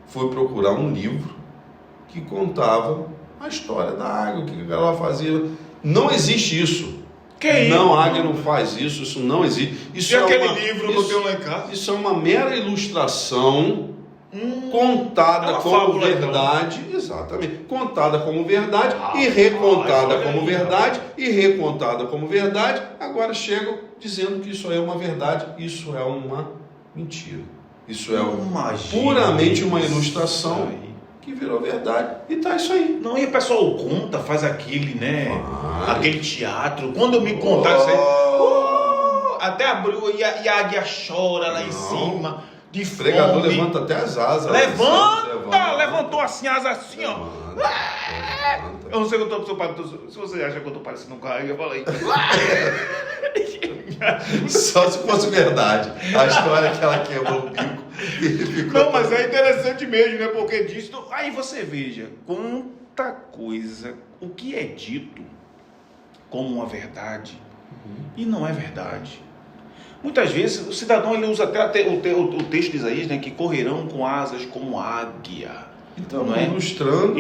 Speaker 2: Fui procurar um livro que contava a história da águia, o que ela fazia. Não existe isso. Não, a águia não faz isso, isso não existe. Isso
Speaker 1: e aquele livro que eu tenho lá em casa?
Speaker 2: Isso é uma mera ilustração contada como verdade, exatamente, contada como verdade e recontada como verdade e recontada como verdade. Agora chegam dizendo que isso é uma verdade, isso é uma mentira. Isso é puramente uma ilustração que virou verdade e tá isso aí.
Speaker 1: Não, e o pessoal conta, faz aquele, né? Aquele teatro. Quando eu me contaram isso aí, até abriu e a águia chora lá em cima. De fome.
Speaker 2: O pregador levanta até as asas.
Speaker 1: Levantou assim, as asas assim, ó. Eu não sei se você acha que eu tô parecendo um carro, eu falei.
Speaker 2: Só se fosse verdade. A história que ela quebrou o bico e ficou...
Speaker 1: Não, mas é interessante mesmo, né? Porque disso... Aí você veja quanta coisa, o que é dito como uma verdade e não é verdade. Muitas vezes o cidadão ele usa até o texto de Isaías, né, que correrão com asas como águia.
Speaker 2: Então,
Speaker 1: não é?
Speaker 2: Ilustrando.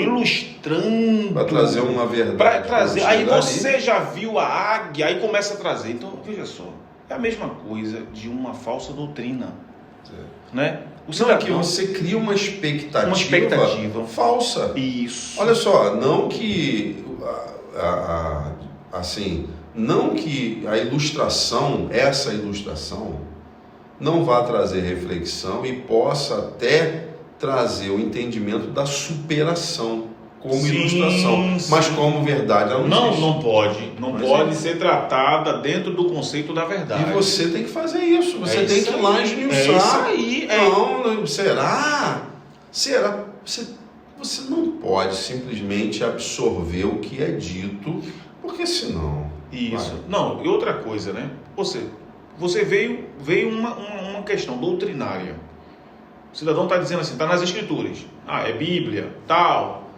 Speaker 2: Para trazer uma verdade.
Speaker 1: Para trazer. Aí você já viu a águia, aí começa a trazer. Então, veja só. É a mesma coisa de uma falsa doutrina. Né?
Speaker 2: O cidadão, que você cria uma expectativa falsa.
Speaker 1: Isso.
Speaker 2: Olha só, não que assim, não que a ilustração, essa ilustração, não vá trazer reflexão e possa até trazer o entendimento da superação como ilustração, mas como verdade ela não existe.
Speaker 1: Não pode ser tratada dentro do conceito da verdade.
Speaker 2: E você tem que fazer isso, você tem que ir lá esmiuçar.
Speaker 1: É isso aí.
Speaker 2: Não, será? Você não pode simplesmente absorver o que é dito, porque senão...
Speaker 1: Isso. Vai. Não, e outra coisa, né? Você veio uma questão doutrinária. O cidadão está dizendo assim, está nas escrituras. É Bíblia, tal.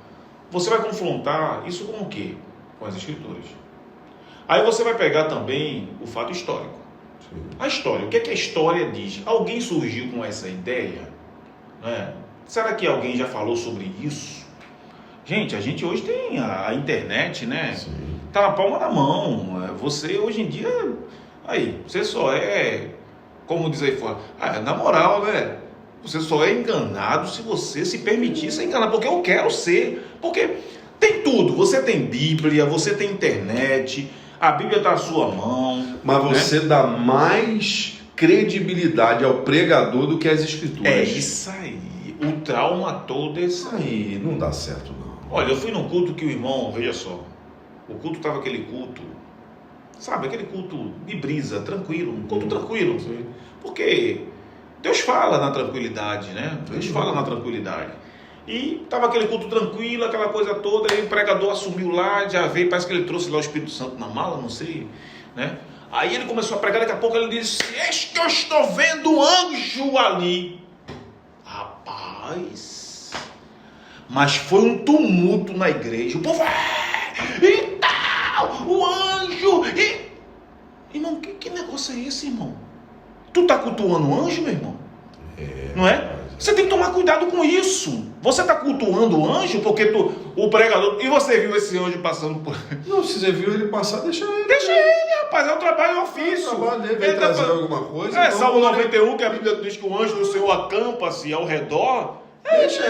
Speaker 1: Você vai confrontar isso com o quê? Com as escrituras. Aí você vai pegar também o fato histórico. Sim. A história, o que é que a história diz? Alguém surgiu com essa ideia? Né? Será que alguém já falou sobre isso? Gente, a gente hoje tem a internet, né? Sim. Tá na palma da mão. Você hoje em dia, você só é, como diz aí fora, na moral, né? Você só é enganado se você se permitir ser enganado, porque eu quero ser, porque tem tudo, você tem Bíblia, você tem internet, a Bíblia está à sua mão.
Speaker 2: Mas você dá mais credibilidade ao pregador do que às escrituras.
Speaker 1: É isso aí, o trauma todo é isso
Speaker 2: aí. Não dá certo não.
Speaker 1: Olha, eu fui num culto que o irmão, veja só, o culto estava aquele culto, sabe, aquele culto de brisa, tranquilo, um culto tranquilo, sim. Porque Deus fala na tranquilidade, né? Deus fala na tranquilidade. E estava aquele culto tranquilo, aquela coisa toda, aí o pregador assumiu lá, já veio, parece que ele trouxe lá o Espírito Santo na mala, não sei, né? Aí ele começou a pregar, daqui a pouco ele disse, eis que eu estou vendo um anjo ali. Rapaz, Mas foi um tumulto na igreja. O povo, e tal, o anjo. Irmão, que negócio é esse, irmão? Tu tá cultuando o anjo, meu irmão? Não é? Você tem que tomar cuidado com isso. Você está cultuando o anjo porque o pregador... E você viu esse anjo passando por...
Speaker 2: Não, se você viu ele passar, deixa ele.
Speaker 1: Deixa ele, rapaz. É o trabalho, é o ofício.
Speaker 2: É o trabalho dele, vai trazer alguma coisa.
Speaker 1: Então, Salmo 91, que a Bíblia diz que o anjo do Senhor acampa-se ao redor.
Speaker 2: Deixa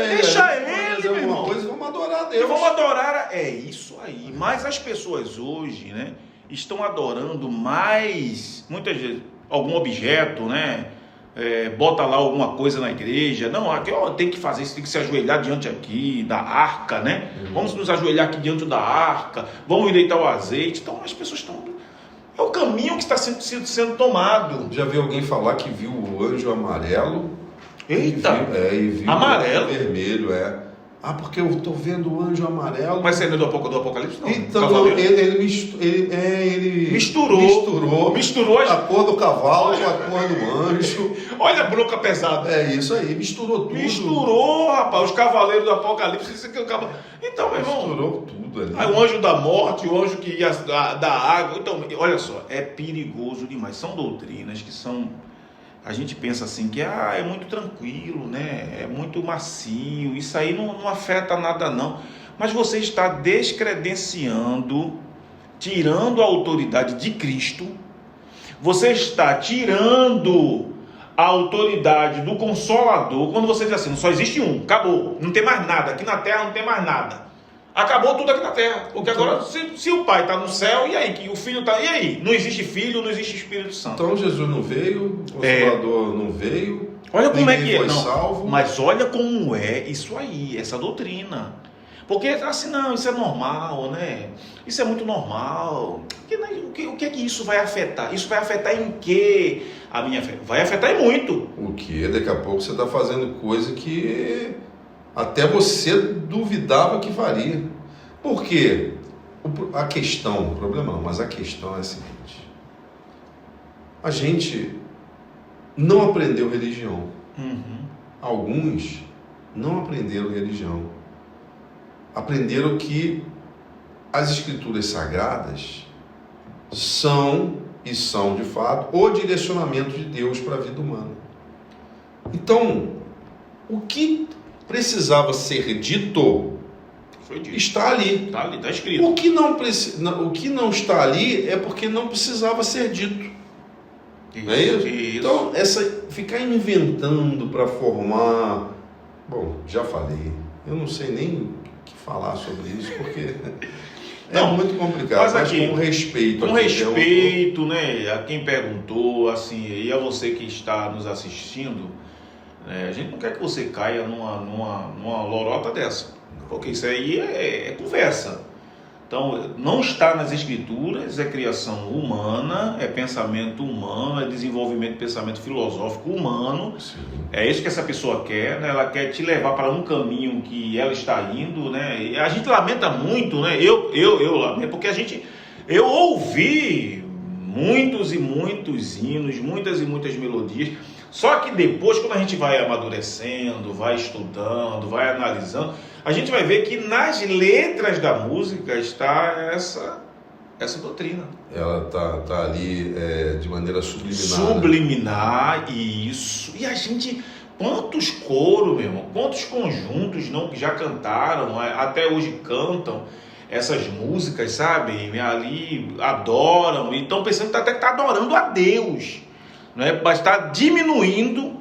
Speaker 2: ele,
Speaker 1: meu irmão.
Speaker 2: Coisa, vamos adorar a Deus.
Speaker 1: E vamos adorar... É isso aí. Mas as pessoas hoje, né, estão adorando mais, muitas vezes, algum objeto, né? Bota lá alguma coisa na igreja. Não, aqui tem que fazer isso, tem que se ajoelhar diante aqui da arca, né? Vamos nos ajoelhar aqui diante da arca, vamos deitar o azeite. Então as pessoas estão... É o caminho que está sendo tomado.
Speaker 2: Já viu alguém falar que viu o anjo amarelo?
Speaker 1: Eita!
Speaker 2: E viu
Speaker 1: amarelo?
Speaker 2: O vermelho, porque eu estou vendo o anjo amarelo.
Speaker 1: Mas você não é do Apocalipse, não?
Speaker 2: Então, ele misturou a cor do cavalo com a cor do anjo.
Speaker 1: Olha a bronca pesada.
Speaker 2: É isso aí, misturou tudo.
Speaker 1: Misturou, rapaz, os cavaleiros do Apocalipse. Isso aqui é o cavalo. Então, meu irmão.
Speaker 2: Misturou tudo ali.
Speaker 1: Aí o anjo da morte, o anjo que ia da água. Então, olha só, é perigoso demais. São doutrinas que são... A gente pensa assim que é muito tranquilo, né? É muito macio, isso aí não afeta nada não. Mas você está descredenciando, tirando a autoridade de Cristo, você está tirando a autoridade do Consolador, quando você diz assim, só existe um, acabou, não tem mais nada, aqui na terra não tem mais nada. Acabou tudo aqui na terra, porque agora se o pai está no céu, e aí? Que o filho está, e aí? Não existe filho, não existe Espírito Santo.
Speaker 2: Então Jesus não veio, o Consolador não veio,
Speaker 1: olha como é que
Speaker 2: foi salvo.
Speaker 1: Mas olha como é isso aí, essa doutrina. Porque assim, não, isso é normal, né? Isso é muito normal. O que é que isso vai afetar? Isso vai afetar em quê a minha fé? Vai afetar em muito.
Speaker 2: O que? Daqui a pouco você está fazendo coisa que... até você duvidava que faria. Por quê? O problema não, mas a questão é a seguinte. A gente não aprendeu religião. Alguns não aprenderam religião. Aprenderam que as escrituras sagradas são de fato o direcionamento de Deus para a vida humana. Então, o que precisava ser dito,
Speaker 1: foi dito.
Speaker 2: Está ali.
Speaker 1: Está ali, está escrito.
Speaker 2: O que não está ali é porque não precisava ser dito. Não é isso? Então, ficar inventando para formar... Bom, já falei. Eu não sei nem o que falar sobre isso, porque muito complicado. Mas com respeito.
Speaker 1: Com respeito, né? A quem perguntou, assim, e a você que está nos assistindo... a gente não quer que você caia numa lorota dessa, porque isso aí é conversa. Então, não está nas escrituras, é criação humana, é pensamento humano, é desenvolvimento de pensamento filosófico humano.
Speaker 2: Sim. É
Speaker 1: isso que essa pessoa quer, né? Ela quer te levar para um caminho que ela está indo, né? E a gente lamenta muito, né? Eu lamento, porque eu ouvi muitos e muitos hinos, muitas e muitas melodias. Só que depois, quando a gente vai amadurecendo, vai estudando, vai analisando, a gente vai ver que nas letras da música está essa doutrina.
Speaker 2: Ela tá ali de maneira subliminar.
Speaker 1: Subliminar, isso. E a gente, quantos coros, meu irmão, quantos conjuntos não, que já cantaram, até hoje cantam essas músicas, sabe? Ali adoram, e estão pensando que até está adorando a Deus. Mas está diminuindo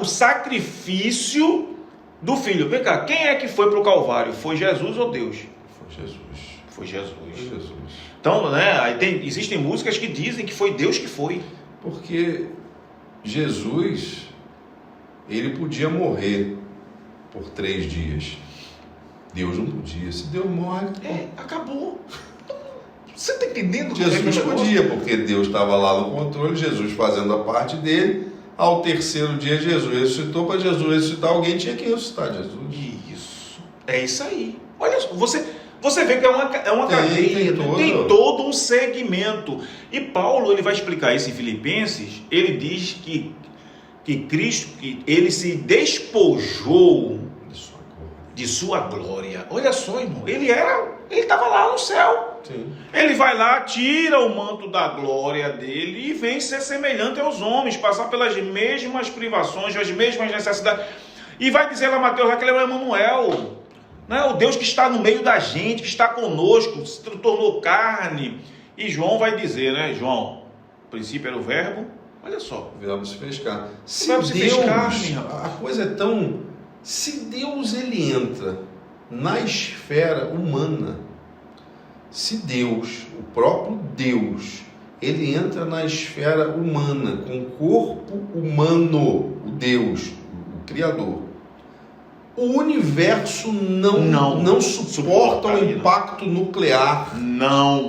Speaker 1: o sacrifício do filho. Vem cá, quem é que foi para o Calvário? Foi Jesus ou Deus? Foi Jesus. Então, aí existem músicas que dizem que foi Deus que foi.
Speaker 2: Porque Jesus, ele podia morrer por 3 dias. Deus não podia. Se Deus morre...
Speaker 1: acabou. Você está entendendo?
Speaker 2: Jesus podia, porque Deus estava lá no controle, Jesus fazendo a parte dele. Ao 3º dia, Jesus ressuscitou. Para Jesus ressuscitar, alguém tinha que ressuscitar Jesus.
Speaker 1: Isso. É isso aí. Olha, você vê que é uma cadeia, tem todo um segmento. E Paulo, ele vai explicar isso em Filipenses. Ele diz que Cristo, ele se despojou de sua glória. Olha só, irmão, ele estava lá no céu.
Speaker 2: Sim.
Speaker 1: Ele vai lá, tira o manto da glória dele e vem ser semelhante aos homens, passar pelas mesmas privações, as mesmas necessidades. E vai dizer lá, Mateus, que ele é o Emanuel, né? O Deus que está no meio da gente, que está conosco, se tornou carne. E João vai dizer, né, João, no princípio era o verbo, olha só.
Speaker 2: O verbo se fez carne.
Speaker 1: Se Deus, fez carne,
Speaker 2: a coisa é tão... Se Deus, ele entra na esfera humana, se Deus, o próprio Deus, ele entra na esfera humana, com o corpo humano, o Deus, o Criador, o universo não suporta o impacto nuclear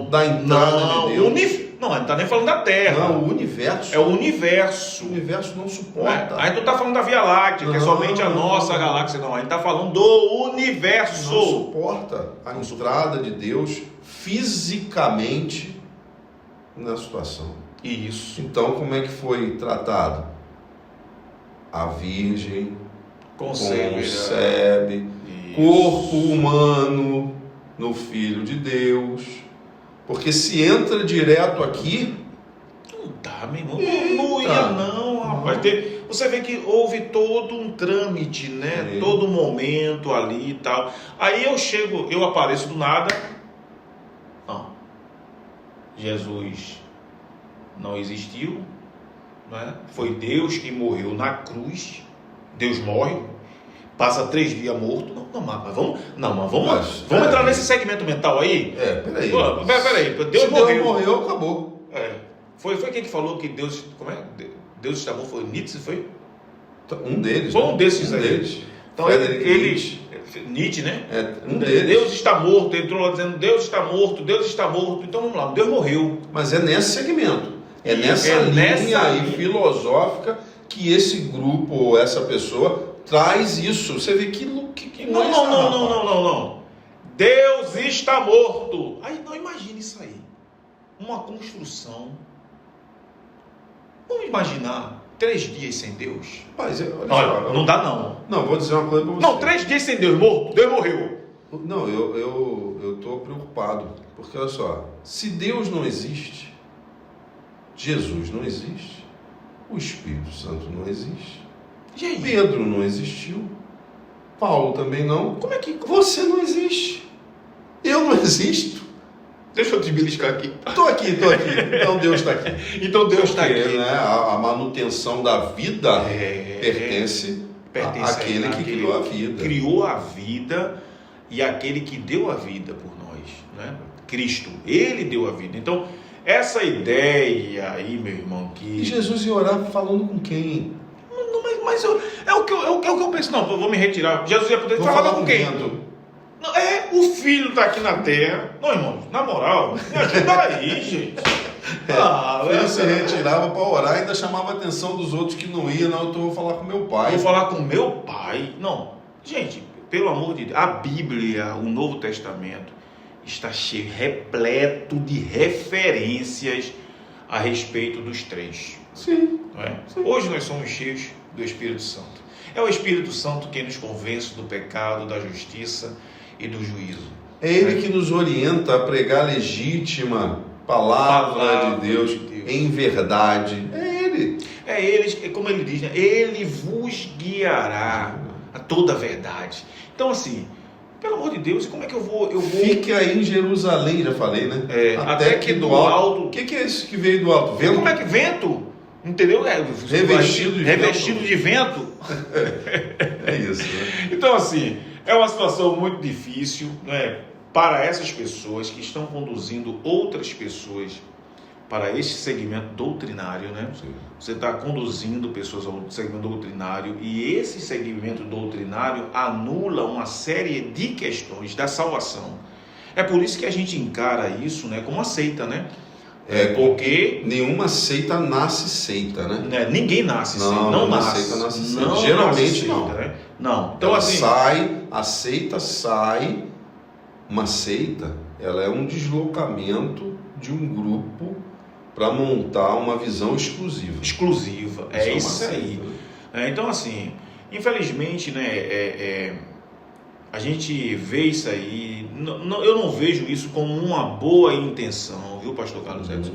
Speaker 2: da entrada de Deus.
Speaker 1: Não, a gente está nem falando da Terra.
Speaker 2: Não, o universo.
Speaker 1: É o universo.
Speaker 2: O universo não suporta.
Speaker 1: A gente não está falando da Via Láctea, que é somente a nossa galáxia, não. A gente está falando do universo.
Speaker 2: Não suporta a entrada de Deus fisicamente na situação.
Speaker 1: Isso.
Speaker 2: Então, como é que foi tratado? A Virgem concebe corpo humano no Filho de Deus. Porque se entra direto aqui...
Speaker 1: Não dá, meu irmão. Não ia não, rapaz. Você vê que houve todo um trâmite, né? Todo momento ali e tal. Aí eu apareço do nada. Não. Jesus não existiu, né? Foi Deus que morreu na cruz. Deus morre, passa 3 dias morto. Mas vamos entrar nesse segmento mental aí?
Speaker 2: Peraí.
Speaker 1: Peraí.
Speaker 2: Deus morreu, acabou.
Speaker 1: Foi quem que falou que Deus... Como é? Deus está morto, foi Nietzsche, foi?
Speaker 2: Um deles.
Speaker 1: Foi um desses aí.
Speaker 2: Deles.
Speaker 1: Então Nietzsche, né?
Speaker 2: Um deles.
Speaker 1: Deus está morto, entrou lá dizendo Deus está morto. Então vamos lá, Deus morreu.
Speaker 2: Mas é nesse segmento. Nessa linha aí filosófica que esse grupo ou essa pessoa traz isso. Você vê que
Speaker 1: não. Deus está morto. Aí não, imagine isso aí. Uma construção. Vamos imaginar 3 dias sem Deus.
Speaker 2: Mas,
Speaker 1: olha, não dá não.
Speaker 2: Não, vou dizer uma coisa para você.
Speaker 1: Não, 3 dias sem Deus morto. Deus morreu.
Speaker 2: Não, eu estou preocupado. Porque olha só, se Deus não existe, Jesus não existe, o Espírito Santo não existe, Pedro não existiu, Paulo também não.
Speaker 1: Como é que
Speaker 2: você não existe? Eu não existo.
Speaker 1: Deixa eu te beliscar aqui.
Speaker 2: Estou aqui. Então Deus está aqui.
Speaker 1: Né?
Speaker 2: A manutenção da vida pertence àquele que criou a vida.
Speaker 1: Criou a vida e aquele que deu a vida por nós, né? Cristo, ele deu a vida. Então, essa ideia aí, meu irmão, que...
Speaker 2: E Jesus ia orar falando com quem?
Speaker 1: Mas é o que eu penso. Não, eu vou me retirar. Jesus ia poder falar com quem? Não, o filho está aqui na terra. Não, irmão, na moral, me ajuda aí, gente.
Speaker 2: Ele se retirava para orar e ainda chamava a atenção dos outros que não iam. Não, eu vou falar com meu pai.
Speaker 1: Vou falar com meu pai? Não. Gente, pelo amor de Deus, a Bíblia, o Novo Testamento, está cheio, repleto de referências a respeito dos 3.
Speaker 2: Sim.
Speaker 1: Não é? Sim. Hoje nós somos cheios do Espírito Santo. É o Espírito Santo quem nos convence do pecado, da justiça e do juízo.
Speaker 2: É Ele que nos orienta a pregar a legítima palavra de Deus em verdade.
Speaker 1: É Ele, como Ele diz, né? Ele vos guiará a toda a verdade. Então assim, pelo amor de Deus, como é que eu vou...
Speaker 2: Fique aí em Jerusalém, já falei, né?
Speaker 1: Até que do alto...
Speaker 2: O que é isso que veio do alto?
Speaker 1: Vento? Como é que vento? Entendeu? Revestido de vento.
Speaker 2: É isso, né?
Speaker 1: Então assim, é uma situação muito difícil, né, para essas pessoas que estão conduzindo outras pessoas para este segmento doutrinário, né?
Speaker 2: Sim.
Speaker 1: Você está conduzindo pessoas ao segmento doutrinário e esse segmento doutrinário anula uma série de questões da salvação. É por isso que a gente encara isso, né, como uma seita, né? Porque
Speaker 2: nenhuma seita nasce seita, né?
Speaker 1: Ninguém nasce seita,
Speaker 2: não nasce. Seita nasce seita. Geralmente seita, não.
Speaker 1: Né? Não. Então
Speaker 2: ela
Speaker 1: assim,
Speaker 2: a seita sai. Uma seita, ela é um deslocamento de um grupo para montar uma visão exclusiva.
Speaker 1: É isso aí. Então assim, infelizmente, né, a gente vê isso aí, eu não vejo isso como uma boa intenção, viu, pastor Carlos Edson?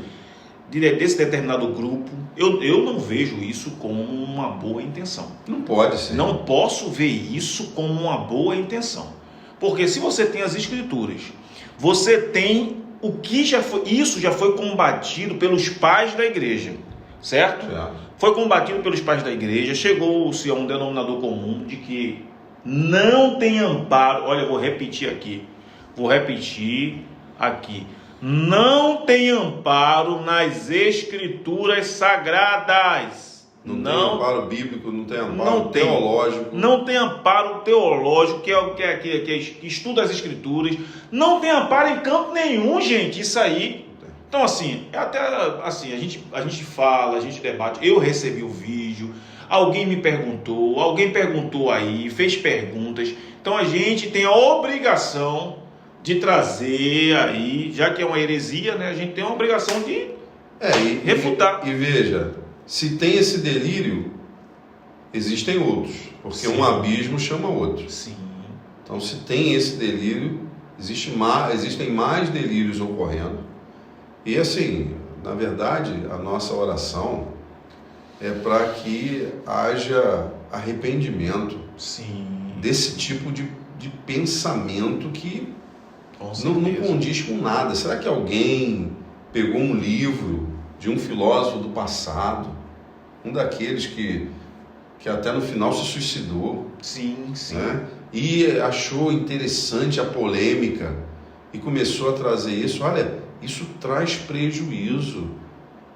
Speaker 1: Desse determinado grupo, eu não vejo isso como uma boa intenção.
Speaker 2: Não pode ser.
Speaker 1: Não posso ver isso como uma boa intenção. Porque se você tem as escrituras, você tem o que isso já foi combatido pelos pais da igreja, certo? Foi combatido pelos pais da igreja, chegou-se a um denominador comum de que não tem amparo. Olha, vou repetir aqui. Não tem amparo nas escrituras sagradas.
Speaker 2: Não tem amparo bíblico, não tem amparo teológico.
Speaker 1: Não tem amparo teológico, que é o que estuda as escrituras. Não tem amparo em canto nenhum, gente, isso aí. Então, assim, até assim, a gente fala, a gente debate. Eu recebi o vídeo, alguém me perguntou, alguém perguntou aí, fez perguntas. Então, a gente tem a obrigação de trazer aí, já que é uma heresia, né? A gente tem a obrigação de refutar.
Speaker 2: E veja, se tem esse delírio, existem outros, porque
Speaker 1: Sim.
Speaker 2: Um abismo chama outro.
Speaker 1: Sim.
Speaker 2: Então, se tem esse delírio, existem mais delírios ocorrendo. E assim, na verdade, a nossa oração é para que haja arrependimento
Speaker 1: Sim.
Speaker 2: desse tipo de pensamento que não condiz com nada. Será que alguém pegou um livro de um filósofo do passado, um daqueles que até no final se suicidou,
Speaker 1: sim, sim.
Speaker 2: Né? E achou interessante a polêmica e começou a trazer isso? Olha, isso traz prejuízo,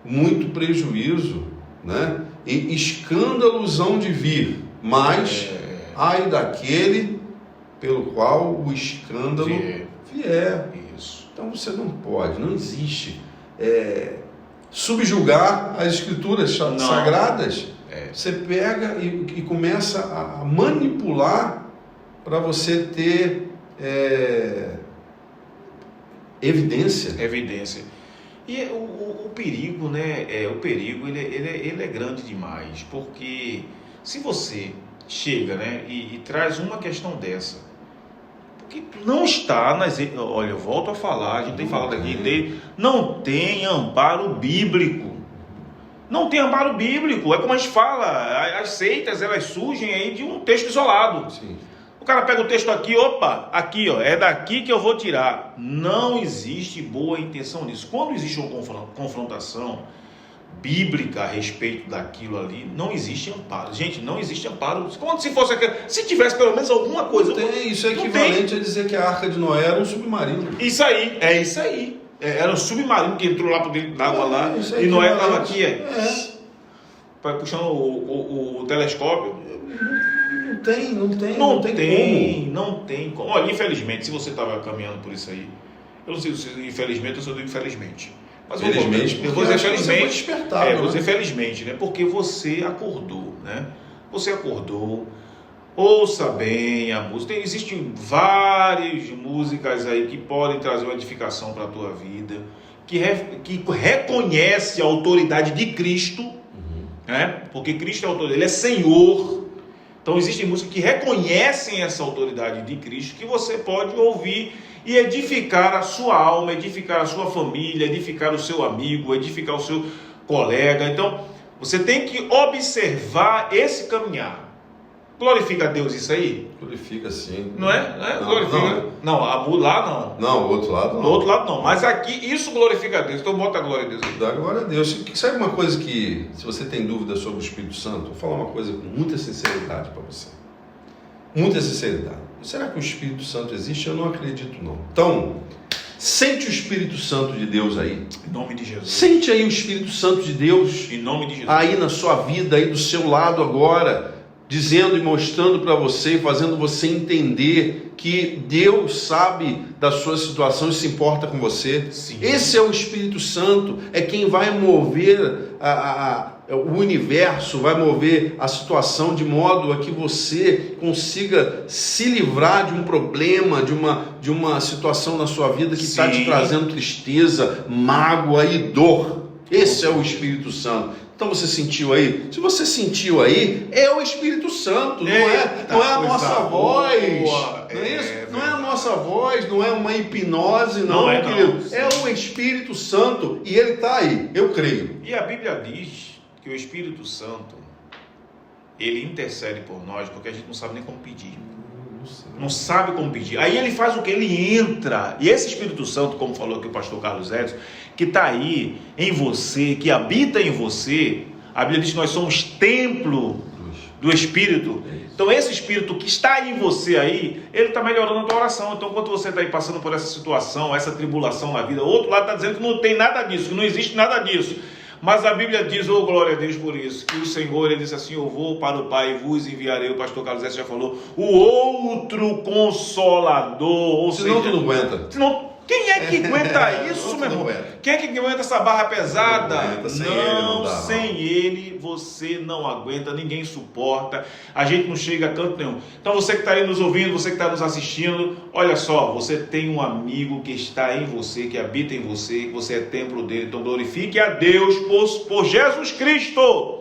Speaker 2: muito prejuízo, né? E escândalos hão de vir, mas ai daquele pelo qual o escândalo vier.
Speaker 1: Isso.
Speaker 2: Então você não pode, não existe subjugar as escrituras sagradas. Você pega e começa a manipular para você ter evidência.
Speaker 1: E o perigo, né? O perigo ele é grande demais, porque se você chega, né, e traz uma questão dessa, porque não está nas... Olha, eu volto a falar, a gente tem falado aqui, não tem amparo bíblico. Não tem amparo bíblico. É como a gente fala, as seitas, elas surgem aí de um texto isolado.
Speaker 2: Sim.
Speaker 1: O cara pega o texto aqui, aqui, é daqui que eu vou tirar. Não existe boa intenção nisso. Quando existe uma confrontação bíblica a respeito daquilo ali, não existe amparo. Gente, não existe amparo. Como se fosse aquele... Se tivesse pelo menos alguma coisa...
Speaker 2: Isso é equivalente a dizer que a Arca de Noé era um submarino.
Speaker 1: Isso aí. Era um submarino que entrou lá por dentro d'água lá, e Noé estava aqui, puxando o telescópio. Não tem como. Olha, infelizmente, se você estava caminhando por isso aí, eu não sei se infelizmente ou se eu digo infelizmente. Mas
Speaker 2: felizmente,
Speaker 1: eu vou dizer felizmente.
Speaker 2: Vou
Speaker 1: dizer felizmente, né? Porque você acordou, né? Você acordou. Ouça bem a música. Existem várias músicas aí que podem trazer uma edificação para a tua vida, que reconhece a autoridade de Cristo, né? Porque Cristo é autor, Ele é Senhor. Então existem músicas que reconhecem essa autoridade de Cristo, que você pode ouvir e edificar a sua alma, edificar a sua família, edificar o seu amigo, edificar o seu colega. Então você tem que observar esse caminhar. Glorifica a Deus isso aí?
Speaker 2: Glorifica sim.
Speaker 1: Não é? Glorifica. Não, lá não.
Speaker 2: Não, o outro lado não.
Speaker 1: Do outro lado não. Mas aqui isso glorifica a Deus. Então bota a glória a Deus aí.
Speaker 2: Dá glória a Deus. Sabe uma coisa que, se você tem dúvida sobre o Espírito Santo, vou falar uma coisa com muita sinceridade para você. Muita sinceridade. Será que o Espírito Santo existe? Eu não acredito não. Então, sente o Espírito Santo de Deus aí.
Speaker 1: Em nome de Jesus.
Speaker 2: Sente aí o Espírito Santo de Deus.
Speaker 1: Em nome de Jesus.
Speaker 2: Aí na sua vida, aí do seu lado agora, dizendo e mostrando para você, fazendo você entender que Deus sabe da sua situação e se importa com você.
Speaker 1: Sim.
Speaker 2: Esse é o Espírito Santo, é quem vai mover o universo, vai mover a situação de modo a que você consiga se livrar de um problema, de uma situação na sua vida que está te trazendo tristeza, mágoa e dor. Esse é o Espírito Santo. Então você sentiu aí? Se você sentiu aí, é o Espírito Santo, não é a nossa voz. Não é isso? Não é a nossa voz, não é uma hipnose, não, querido. É o Espírito Santo e ele está aí, eu creio.
Speaker 1: E a Bíblia diz que o Espírito Santo, ele intercede por nós porque a gente não sabe nem como pedir. Não sabe como pedir. Aí ele faz o que? Ele entra. E esse Espírito Santo, como falou aqui o pastor Carlos Edson, que está aí em você, que habita em você, a Bíblia diz que nós somos templo do Espírito. Então esse Espírito que está em você aí, ele está melhorando a tua oração. Então quando você está aí passando por essa situação, essa tribulação na vida, o outro lado está dizendo que não tem nada disso, que não existe nada disso. Mas a Bíblia diz, glória a Deus por isso, que o Senhor, ele disse assim, eu vou para o Pai e vos enviarei, o pastor Carlos S. já falou, o outro Consolador, ou
Speaker 2: senão tu não aguenta.
Speaker 1: Quem é que aguenta isso, meu irmão? Quem é que aguenta essa barra pesada? Sem ele você não aguenta, ninguém suporta, a gente não chega a canto nenhum. Então você que está aí nos ouvindo, você que está nos assistindo, olha só, você tem um amigo que está em você, que habita em você, que você é templo dele, então glorifique a Deus por Jesus Cristo.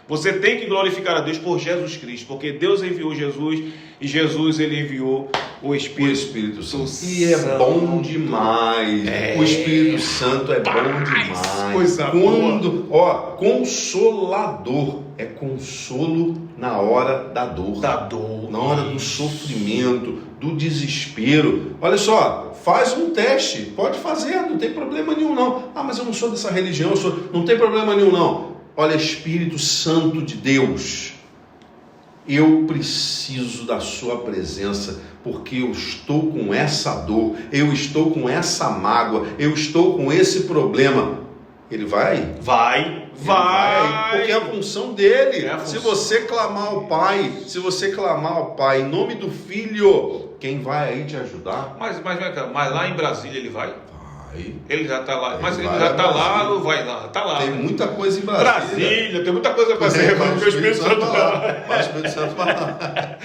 Speaker 1: Você tem que glorificar a Deus por Jesus Cristo, porque Deus enviou Jesus e Jesus ele enviou o Espírito Santo.
Speaker 2: E é bom demais. O Espírito Santo é bom demais.
Speaker 1: Coisa
Speaker 2: boa. Consolador é consolo na hora da dor. Na hora do sofrimento, do desespero. Olha só, faz um teste, pode fazer, não tem problema nenhum não. Mas eu não sou dessa religião, não tem problema nenhum não. Olha, Espírito Santo de Deus, eu preciso da sua presença, porque eu estou com essa dor, eu estou com essa mágoa, eu estou com esse problema. Ele vai?
Speaker 1: Vai.
Speaker 2: Porque é a função dele. Se você clamar ao Pai, em nome do Filho, quem vai aí te ajudar?
Speaker 1: Mas lá em Brasília ele vai? Ele já está lá, mas ele já está lá ou vai lá? Está lá.
Speaker 2: Tem muita coisa em Brasília.
Speaker 1: Tem muita coisa para fazer.
Speaker 2: Mas o Espírito Santo vai lá.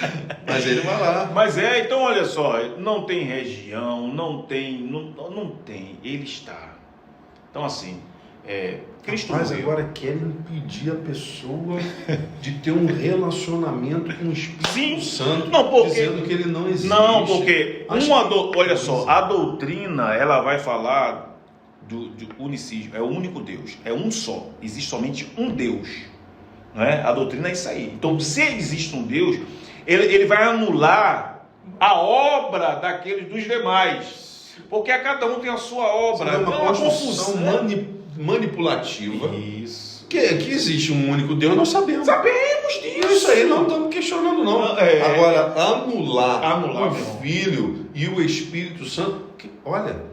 Speaker 2: Mas ele vai lá.
Speaker 1: Mas então olha só, não tem região, não tem, ele está. Então assim, Cristo
Speaker 2: Mas
Speaker 1: morreu.
Speaker 2: Agora querem impedir a pessoa de ter um relacionamento com o Espírito Santo, dizendo que ele não existe.
Speaker 1: Não, porque olha só, a doutrina ela vai falar do unicismo, é o único Deus, é um só, existe somente um Deus, não é? A doutrina é isso aí. Então, se existe um Deus, ele vai anular a obra daqueles dos demais, porque a cada um tem a sua obra.
Speaker 2: É uma construção manipulativa.
Speaker 1: Isso.
Speaker 2: Que existe um único Deus, nós sabemos.
Speaker 1: Sabemos disso.
Speaker 2: Isso aí não estamos questionando, não. Agora, anular o Filho e o Espírito Santo. Olha,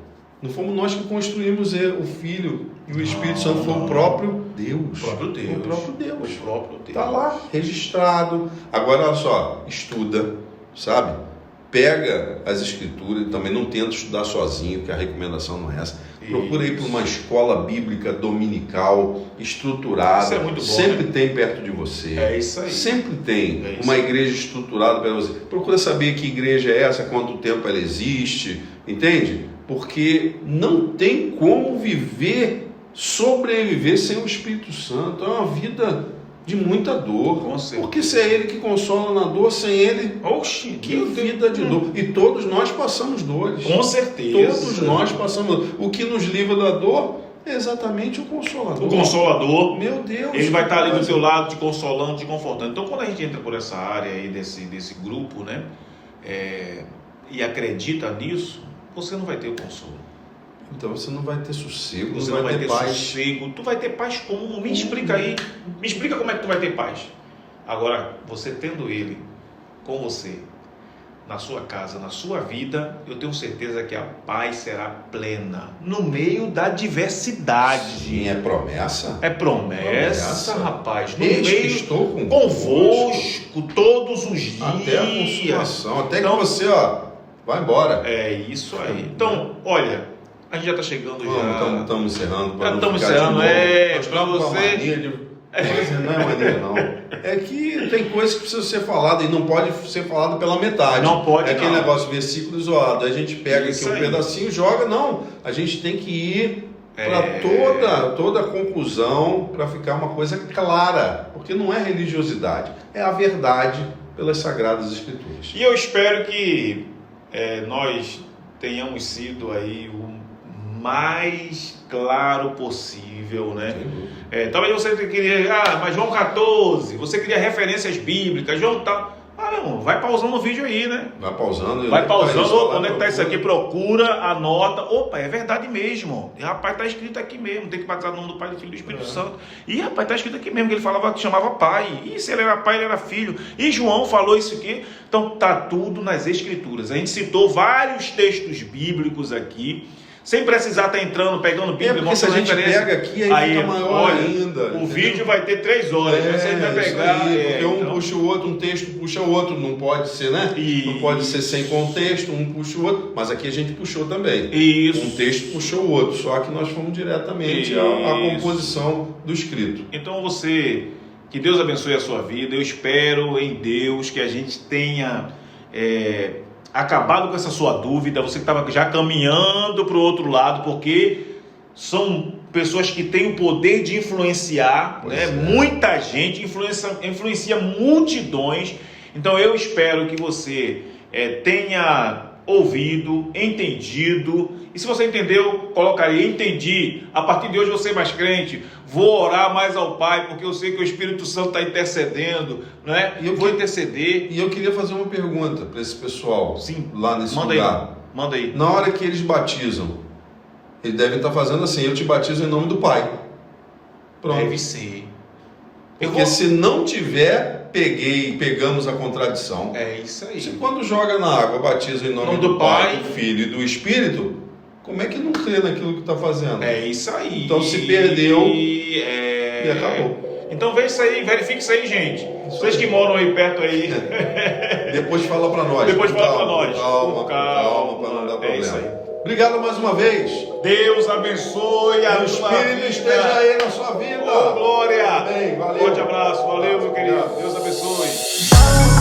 Speaker 2: não fomos nós que construímos o Filho e o Espírito Santo, foi o próprio Deus.
Speaker 1: O próprio Deus.
Speaker 2: Está lá, registrado. Agora, olha só, estuda, sabe? Pega as escrituras, também não tenta estudar sozinho, que a recomendação não é essa. Procura ir para uma escola bíblica dominical, estruturada.
Speaker 1: Isso é muito bom,
Speaker 2: sempre tem perto de você.
Speaker 1: É isso aí.
Speaker 2: Sempre tem uma igreja estruturada para você. Procura saber que igreja é essa, quanto tempo ela existe, entende? Porque não tem como sobreviver sem o Espírito Santo. É uma vida de muita dor. Porque se é ele que consola na dor, sem ele, que vida de dor. E todos nós passamos dores.
Speaker 1: Com certeza.
Speaker 2: Todos nós passamos dor. O que nos livra da dor é exatamente o Consolador.
Speaker 1: O Consolador.
Speaker 2: Meu Deus.
Speaker 1: Ele vai estar ali do teu lado, te consolando, te confortando. Então, quando a gente entra por essa área aí desse grupo, né, e acredita nisso, você não vai ter o consolo.
Speaker 2: Então você não vai ter sossego,
Speaker 1: você não vai ter paz. Sossego. Tu vai ter paz como? Me explica aí. Me explica como é que tu vai ter paz. Agora, você tendo ele com você, na sua casa, na sua vida, eu tenho certeza que a paz será plena, no meio da diversidade.
Speaker 2: Sim, é promessa.
Speaker 1: É promessa, rapaz. No
Speaker 2: meio,
Speaker 1: estou convosco todos os dias.
Speaker 2: Até a consumação, até então, que você, vai embora.
Speaker 1: É isso aí. Então, olha... A gente já está chegando já.
Speaker 2: Estamos encerrando.
Speaker 1: Já estamos encerrando, para você.
Speaker 2: Não é maneira, não. É que tem coisas que precisam ser faladas e não pode ser falado pela metade.
Speaker 1: Não pode,
Speaker 2: aquele negócio, versículo isolado. A gente pega
Speaker 1: isso
Speaker 2: aqui um pedacinho e joga. Não, a gente tem que ir para toda a conclusão para ficar uma coisa clara. Porque não é religiosidade, é a verdade pelas Sagradas Escrituras.
Speaker 1: E eu espero que nós tenhamos sido aí o mais claro possível, né? Talvez você queria, mas João 14, você queria referências bíblicas, João tal. Meu irmão, vai pausando o vídeo aí, né?
Speaker 2: Vai pausando.
Speaker 1: Onde é que tá isso aqui? Procura, anota. Opa, é verdade mesmo. E, rapaz, tá escrito aqui mesmo. Tem que batizar no nome do Pai, do Filho e do Espírito Santo. E, rapaz, tá escrito aqui mesmo, que ele falava que chamava pai. E se ele era pai, ele era filho. E João falou isso aqui. Então, tá tudo nas Escrituras. A gente citou vários textos bíblicos aqui, sem precisar estar entrando, pegando Bíblia,
Speaker 2: porque se a gente pega aqui, aí fica maior ainda.
Speaker 1: O vídeo vai ter 3 horas, você vai pegar.
Speaker 2: Porque um puxa o outro, um texto puxa o outro, não pode ser, né? Não pode ser sem contexto, um puxa o outro, mas aqui a gente puxou também.
Speaker 1: Isso.
Speaker 2: Um texto puxou o outro, só que nós fomos diretamente à composição do escrito.
Speaker 1: Então que Deus abençoe a sua vida, eu espero em Deus que a gente tenha acabado com essa sua dúvida, você que estava já caminhando para o outro lado, porque são pessoas que têm o poder de influenciar, né? Muita gente influencia multidões. Então eu espero que você tenha ouvido, entendido, e se você entendeu, colocaria entendi, a partir de hoje você é mais crente, vou orar mais ao Pai, porque eu sei que o Espírito Santo está intercedendo, né? E eu vou interceder.
Speaker 2: E eu queria fazer uma pergunta para esse pessoal.
Speaker 1: Sim.
Speaker 2: Lá nesse lugar.
Speaker 1: Manda aí.
Speaker 2: Na hora que eles batizam, eles devem estar fazendo assim: eu te batizo em nome do Pai. Pronto.
Speaker 1: Deve ser.
Speaker 2: Porque se não tiver, pegamos a contradição.
Speaker 1: É isso aí.
Speaker 2: Se quando joga na água, batiza em nome do Pai, do Filho e do Espírito, como é que não crê naquilo que está fazendo?
Speaker 1: É isso aí.
Speaker 2: Então se perdeu e acabou.
Speaker 1: Então veja isso aí, verifique isso aí, gente. Vocês que moram aí perto aí.
Speaker 2: Depois fala para nós.
Speaker 1: Calma,
Speaker 2: para não dar problema.
Speaker 1: É isso aí.
Speaker 2: Obrigado mais uma vez.
Speaker 1: Deus abençoe a sua vida.
Speaker 2: O Espírito esteja aí na sua vida.
Speaker 1: Oh, glória.
Speaker 2: Amém. Valeu.
Speaker 1: Forte abraço. Valeu, meu querido. Deus abençoe.